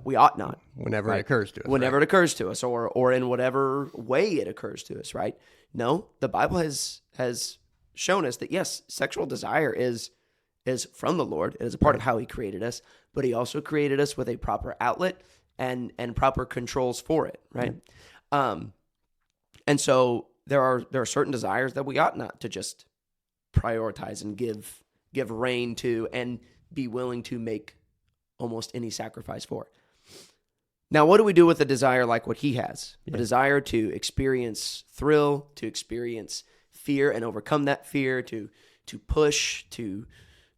We ought not. Whenever it occurs to us. Whenever it occurs to us, or in whatever way it occurs to us, right? No, the Bible has shown us that, yes, sexual desire is from the Lord. It is a part of how he created us, but he also created us with a proper outlet and proper controls for it, right? And so there are certain desires that we ought not to just prioritize and give rein to and be willing to make almost any sacrifice for. Now, what do we do with a desire like what he has? Yeah. A desire to experience thrill, to experience fear and overcome that fear, to push, to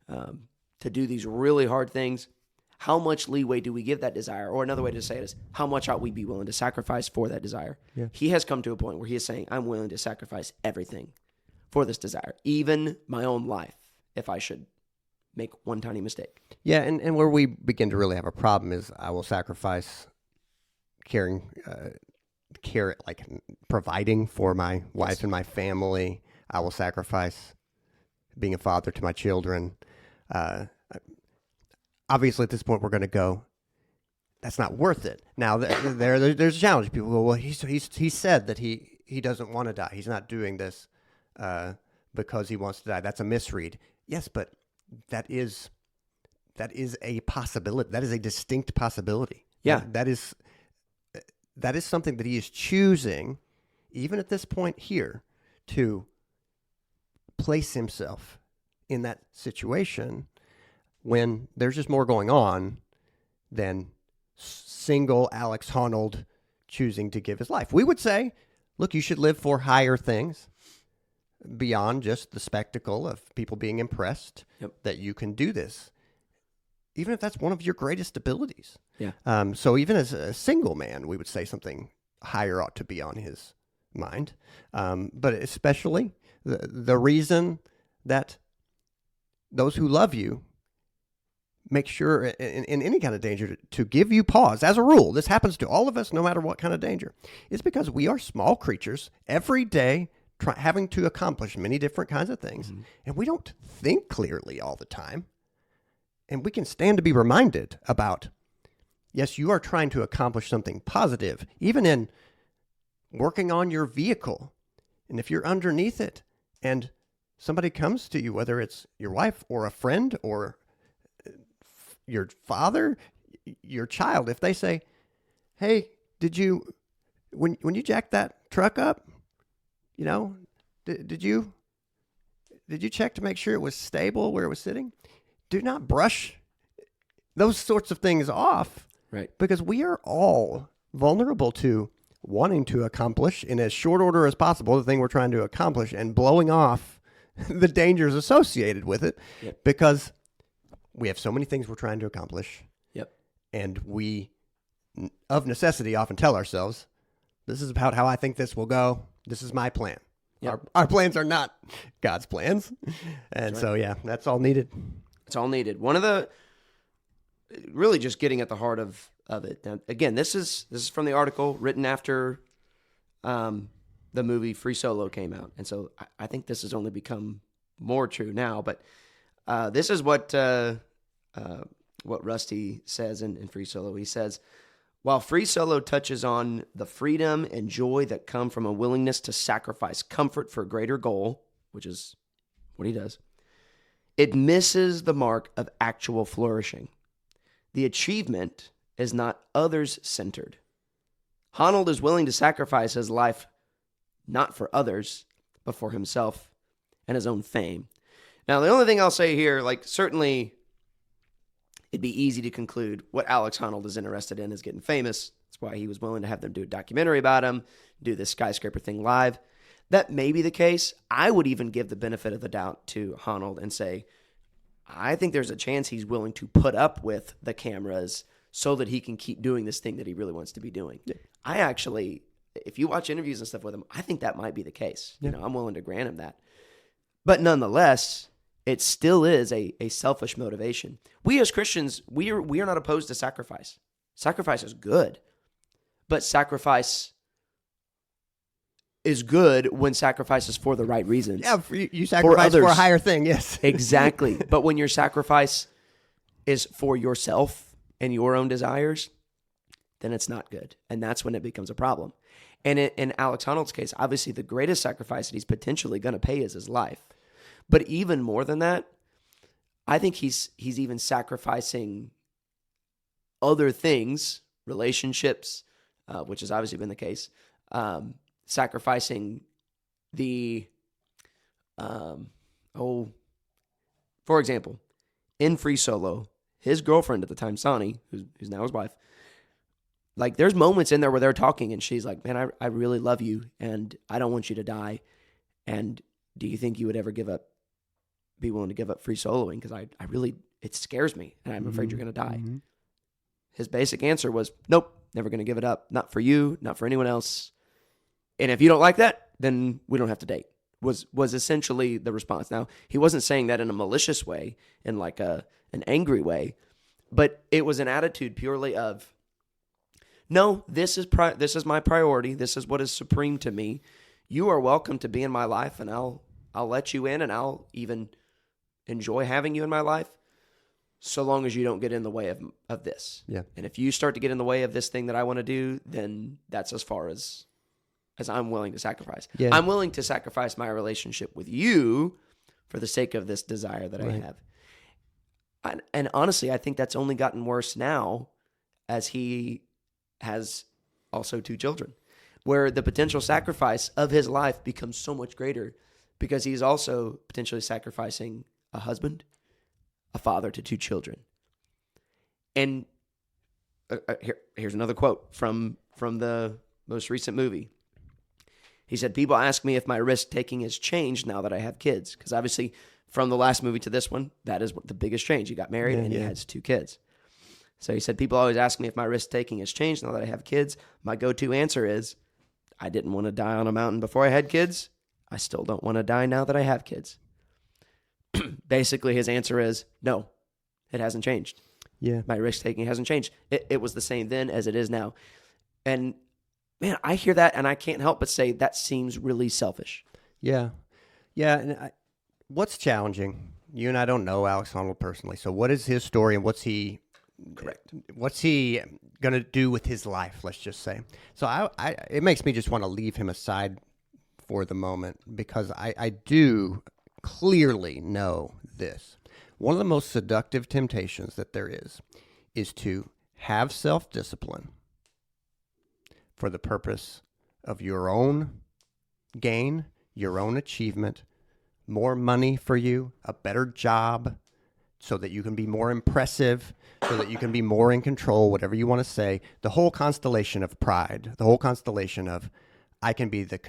do these really hard things. How much leeway do we give that desire? Or another way to say it is, how much ought we be willing to sacrifice for that desire? Yeah. He has come to a point where he is saying, I'm willing to sacrifice everything for this desire, even my own life, if I should make one tiny mistake. Yeah, and where we begin to really have a problem is I will sacrifice providing for my wife and my family. I will sacrifice being a father to my children. Obviously, at this point, we're going to go, that's not worth it. Now, there's a challenge. People go, well, he said that he doesn't want to die. He's not doing this because he wants to die. That's a misread. Yes, but that is a possibility. That is a distinct possibility. Yeah. That is something that he is choosing, even at this point here, to place himself in that situation when there's just more going on than single Alex Honnold choosing to give his life. We would say, look, you should live for higher things beyond just the spectacle of people being impressed that you can do this, even if that's one of your greatest abilities. Yeah. So even as a single man, we would say something higher ought to be on his mind. But especially the reason that those who love you make sure in any kind of danger to give you pause. As a rule, this happens to all of us, no matter what kind of danger. It's because we are small creatures every day having to accomplish many different kinds of things. Mm-hmm. And we don't think clearly all the time. And we can stand to be reminded about, yes, you are trying to accomplish something positive, even in working on your vehicle. And if you're underneath it and somebody comes to you, whether it's your wife or a friend or your father, your child, if they say, hey, when you jacked that truck up, did you check to make sure it was stable where it was sitting? Do not brush those sorts of things off. Right. Because we are all vulnerable to wanting to accomplish in as short order as possible the thing we're trying to accomplish and blowing off the dangers associated with it. Yep. Because we have so many things we're trying to accomplish. Yep. And we, of necessity, often tell ourselves, this is about how I think this will go. This is my plan. Yep. Our plans are not God's plans. And so, yeah, that's all needed. It's all needed. One of the, really just getting at the heart of it. Now, again, this is from the article written after the movie Free Solo came out. And so I think this has only become more true now. But this is what Rusty says in Free Solo. He says, while Free Solo touches on the freedom and joy that come from a willingness to sacrifice comfort for a greater goal, which is what he does, it misses the mark of actual flourishing. The achievement is not others-centered. Honnold is willing to sacrifice his life not for others, but for himself and his own fame. Now, the only thing I'll say here, certainly it'd be easy to conclude what Alex Honnold is interested in is getting famous. That's why he was willing to have them do a documentary about him, do this skyscraper thing live. That may be the case. I would even give the benefit of the doubt to Honnold and say, I think there's a chance he's willing to put up with the cameras so that he can keep doing this thing that he really wants to be doing. Yeah. I actually, if you watch interviews and stuff with him, I think that might be the case. Yeah. I'm willing to grant him that. But nonetheless, it still is a selfish motivation. We as Christians, we are not opposed to sacrifice. Sacrifice is good. But sacrifice is good when sacrifice is for the right reasons. Yeah, you sacrifice for a higher thing, yes. Exactly. But when your sacrifice is for yourself and your own desires, then it's not good. And that's when it becomes a problem. And in Alex Honnold's case, obviously the greatest sacrifice that he's potentially going to pay is his life. But even more than that, I think he's even sacrificing other things, relationships, which has obviously been the case, sacrificing the, for example, in Free Solo, his girlfriend at the time, Sonny, who's now his wife, like there's moments in there where they're talking and she's like, man, I really love you and I don't want you to die. And do you think you would ever be willing to give up free soloing? Because I really, it scares me and I'm afraid you're going to die. Mm-hmm. His basic answer was, nope, never going to give it up. Not for you, not for anyone else. And if you don't like that, then we don't have to date, was essentially the response. Now, he wasn't saying that in a malicious way, in like an angry way, but it was an attitude purely of, no, this is my priority. This is what is supreme to me. You are welcome to be in my life, and I'll let you in, and I'll even enjoy having you in my life, so long as you don't get in the way of this. Yeah. And if you start to get in the way of this thing that I want to do, then that's as far as I'm willing to sacrifice. Yeah. I'm willing to sacrifice my relationship with you for the sake of this desire that I have. And honestly, I think that's only gotten worse now as he has also 2 children, where the potential sacrifice of his life becomes so much greater because he's also potentially sacrificing a husband, a father to 2 children. And here's another quote from the most recent movie. He said, people ask me if my risk taking has changed now that I have kids. Because obviously from the last movie to this one, that is the biggest change. He got married and he has 2 kids. So he said, people always ask me if my risk taking has changed now that I have kids. My go-to answer is, I didn't want to die on a mountain before I had kids. I still don't want to die now that I have kids. Basically, his answer is, no, it hasn't changed. Yeah. My risk taking hasn't changed. It was the same then as it is now. And man, I hear that and I can't help but say that seems really selfish. Yeah. Yeah. And what's challenging? You and I don't know Alex Honnold personally. So what is his story and what's he going to do with his life, let's just say? So it makes me just want to leave him aside for the moment because I do clearly know this. One of the most seductive temptations that there is to have self-discipline for the purpose of your own gain, your own achievement, more money for you, a better job, so that you can be more impressive, so that you can be more in control, whatever you want to say. The whole constellation of pride, the whole constellation of I can be the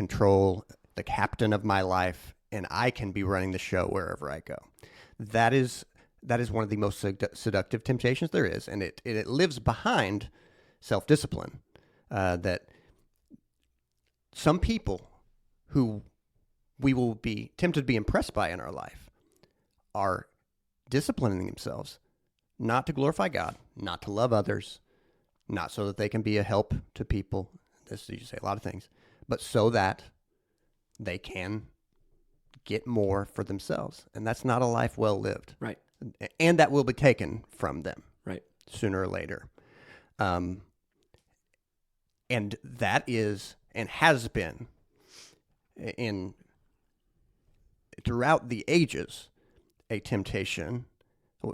captain of my life, and I can be running the show wherever I go. That is one of the most seductive temptations there is, and it lives behind self-discipline. That some people who we will be tempted to be impressed by in our life are disciplining themselves not to glorify God, not to love others, not so that they can be a help to people. This you say a lot of things, but so that they can get more for themselves. And that's not a life well lived. Right. And that will be taken from them. Right. Sooner or later. And that is, and has been, throughout the ages, a temptation.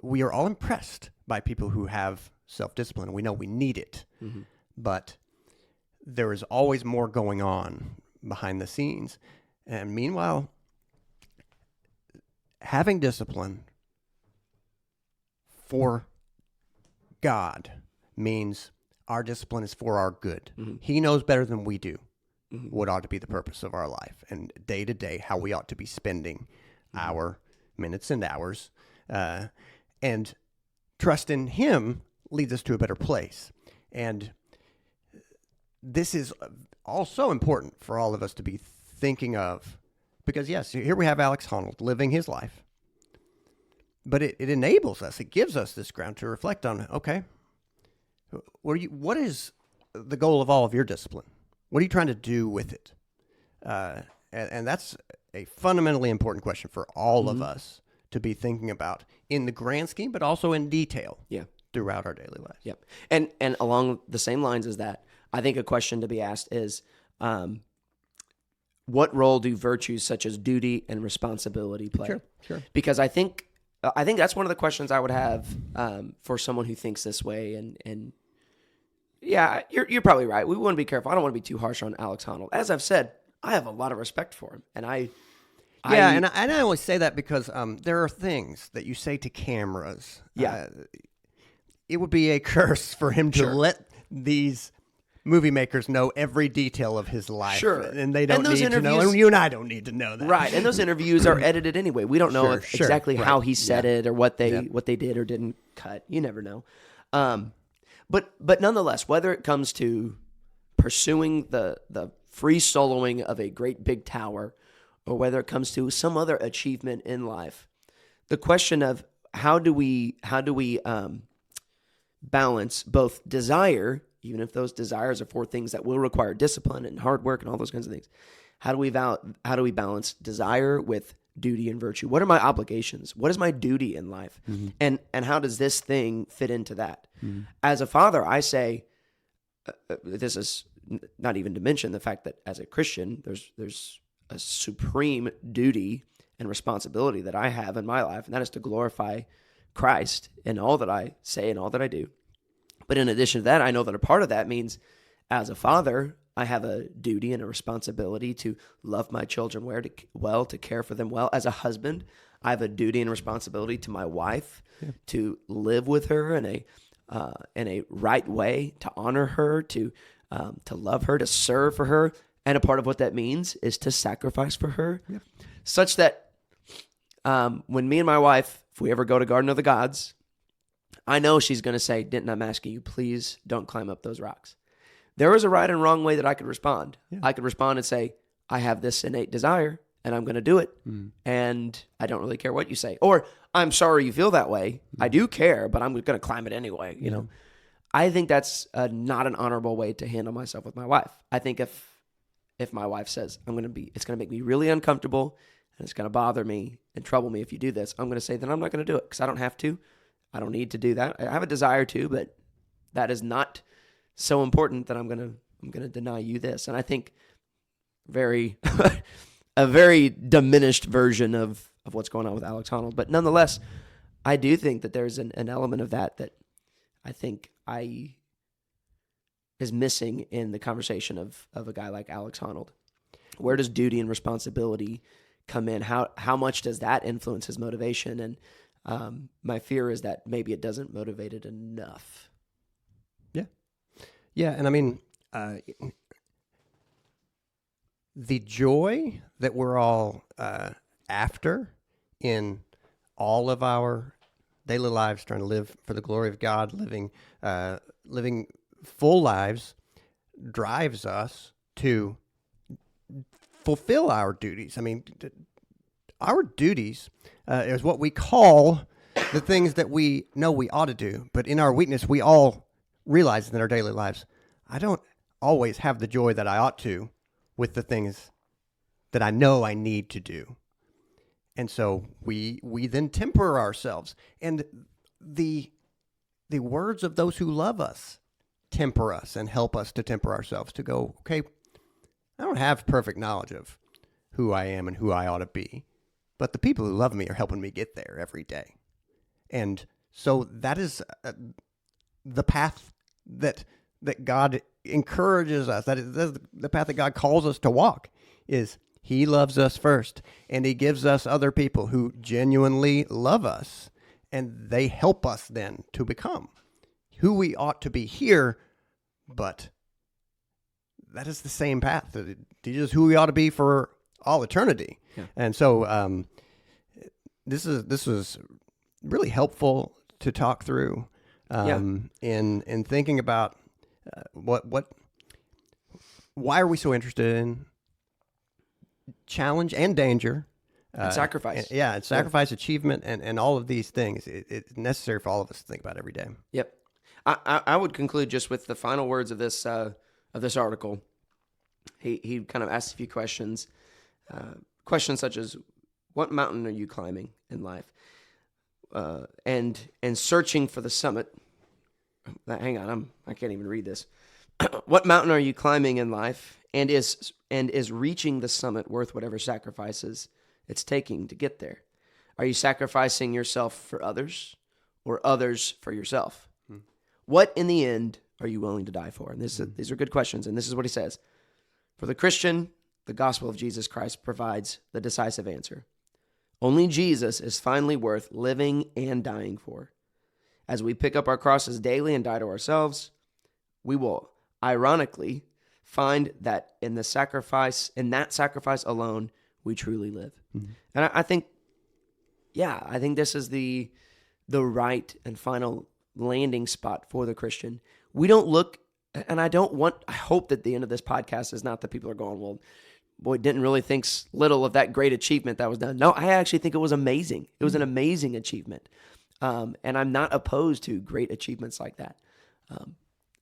We are all impressed by people who have self-discipline. We know we need it. Mm-hmm. But there is always more going on behind the scenes. And meanwhile, having discipline for God means our discipline is for our good. Mm-hmm. He knows better than we do what ought to be the purpose of our life and day to day how we ought to be spending our minutes and hours. And trust in Him leads us to a better place. And this is also important for all of us to be thinking of, because yes, here we have Alex Honnold living his life, but it enables us, it gives us this ground to reflect on, okay, what is the goal of all of your discipline? What are you trying to do with it? And that's a fundamentally important question for all of us to be thinking about in the grand scheme, but also in detail throughout our daily lives. Yep. And along the same lines as that, I think a question to be asked is, what role do virtues such as duty and responsibility play? Sure. Because I think that's one of the questions I would have for someone who thinks this way. And yeah, you're probably right. We want to be careful. I don't want to be too harsh on Alex Honnold. As I've said, I have a lot of respect for him, and I always say that because there are things that you say to cameras. Yeah. It would be a curse for him to let these movie makers know every detail of his life. Sure. And they don't need to know, and you and I don't need to know that. Right, and those interviews are edited anyway. We don't know exactly how he said it or what they did or didn't cut. You never know. But nonetheless, whether it comes to pursuing the free soloing of a great big tower, or whether it comes to some other achievement in life, the question of how do we balance both desire, even if those desires are for things that will require discipline and hard work and all those kinds of things. How do we balance desire with duty and virtue? What are my obligations? What is my duty in life? Mm-hmm. And how does this thing fit into that? Mm-hmm. As a father, I say, this is not even to mention the fact that as a Christian, there's a supreme duty and responsibility that I have in my life, and that is to glorify Christ in all that I say and all that I do. But in addition to that, I know that a part of that means as a father, I have a duty and a responsibility to love my children well, to care for them well. As a husband, I have a duty and responsibility to my wife to live with her in a right way, to honor her, to love her, to serve for her. And a part of what that means is to sacrifice for her, such that when me and my wife, if we ever go to Garden of the Gods, I know she's going to say, Denton, I'm asking you, please don't climb up those rocks. There is a right and wrong way that I could respond. Yeah. I could respond and say, I have this innate desire, and I'm going to do it, and I don't really care what you say. Or, I'm sorry you feel that way. I do care, but I'm going to climb it anyway. You know, I think that's not an honorable way to handle myself with my wife. I think if my wife says, it's going to make me really uncomfortable, and it's going to bother me and trouble me if you do this, I'm going to say, then I'm not going to do it, because I don't have to. I don't need to do that. I have a desire to, but that is not so important that I'm gonna deny you this. And I think a very diminished version of what's going on with Alex Honnold. But nonetheless, I do think that there's an element of that I think is missing in the conversation of a guy like Alex Honnold. Where does duty and responsibility come in? How much does that influence his motivation? And my fear is that maybe it doesn't motivate it enough. Yeah, and I mean, the joy that we're all after in all of our daily lives, trying to live for the glory of God, living full lives, drives us to fulfill our duties. I mean, our duties is what we call the things that we know we ought to do, but in our weakness, we all realize in our daily lives, I don't always have the joy that I ought to with the things that I know I need to do. And so we then temper ourselves. And the words of those who love us temper us and help us to temper ourselves to go, okay, I don't have perfect knowledge of who I am and who I ought to be, but the people who love me are helping me get there every day. And so that is the path that God encourages us. That is the path that God calls us to walk. Is He loves us first, and He gives us other people who genuinely love us, and they help us then to become who we ought to be here. But that is the same path. It is who we ought to be for all eternity. Yeah. And so this was really helpful to talk through in thinking about why are we so interested in challenge and danger and sacrifice. And sacrifice, achievement, and all of these things. It's necessary for all of us to think about every day. Yep. I would conclude just with the final words of this article. He kind of asked a few questions. Questions such as, what mountain are you climbing in life? And searching for the summit. Hang on, I can't even read this. What mountain are you climbing in life? And is reaching the summit worth whatever sacrifices it's taking to get there? Are you sacrificing yourself for others or others for yourself? What in the end are you willing to die for? And these are good questions. And this is what he says. For the Christian, the gospel of Jesus Christ provides the decisive answer. Only Jesus is finally worth living and dying for. As we pick up our crosses daily and die to ourselves, we will ironically find that in that sacrifice alone, we truly live. Mm-hmm. And I think this is the right and final landing spot for the Christian. We don't look, and I hope that the end of this podcast is not that people are going, well, boy, didn't really think little of that great achievement that was done. No, I actually think it was amazing. It was an amazing achievement. And I'm not opposed to great achievements like that.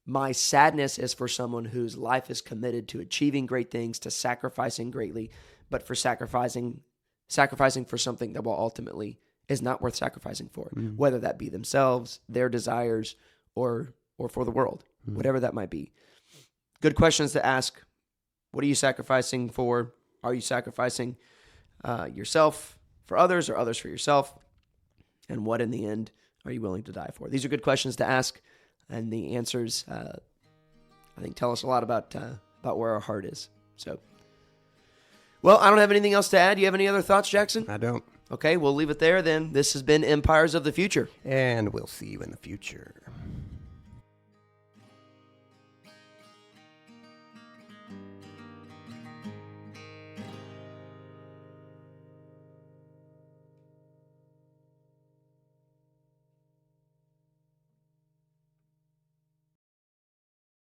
My sadness is for someone whose life is committed to achieving great things, to sacrificing greatly, but for sacrificing for something that will ultimately is not worth sacrificing for, whether that be themselves, their desires, or for the world, whatever that might be. Good questions to ask. What are you sacrificing for? Are you sacrificing yourself for others or others for yourself? And what in the end are you willing to die for? These are good questions to ask, and the answers, I think, tell us a lot about where our heart is. So, well, I don't have anything else to add. Do you have any other thoughts, Jackson? I don't. Okay, we'll leave it there then. This has been Empires of the Future. And we'll see you in the future.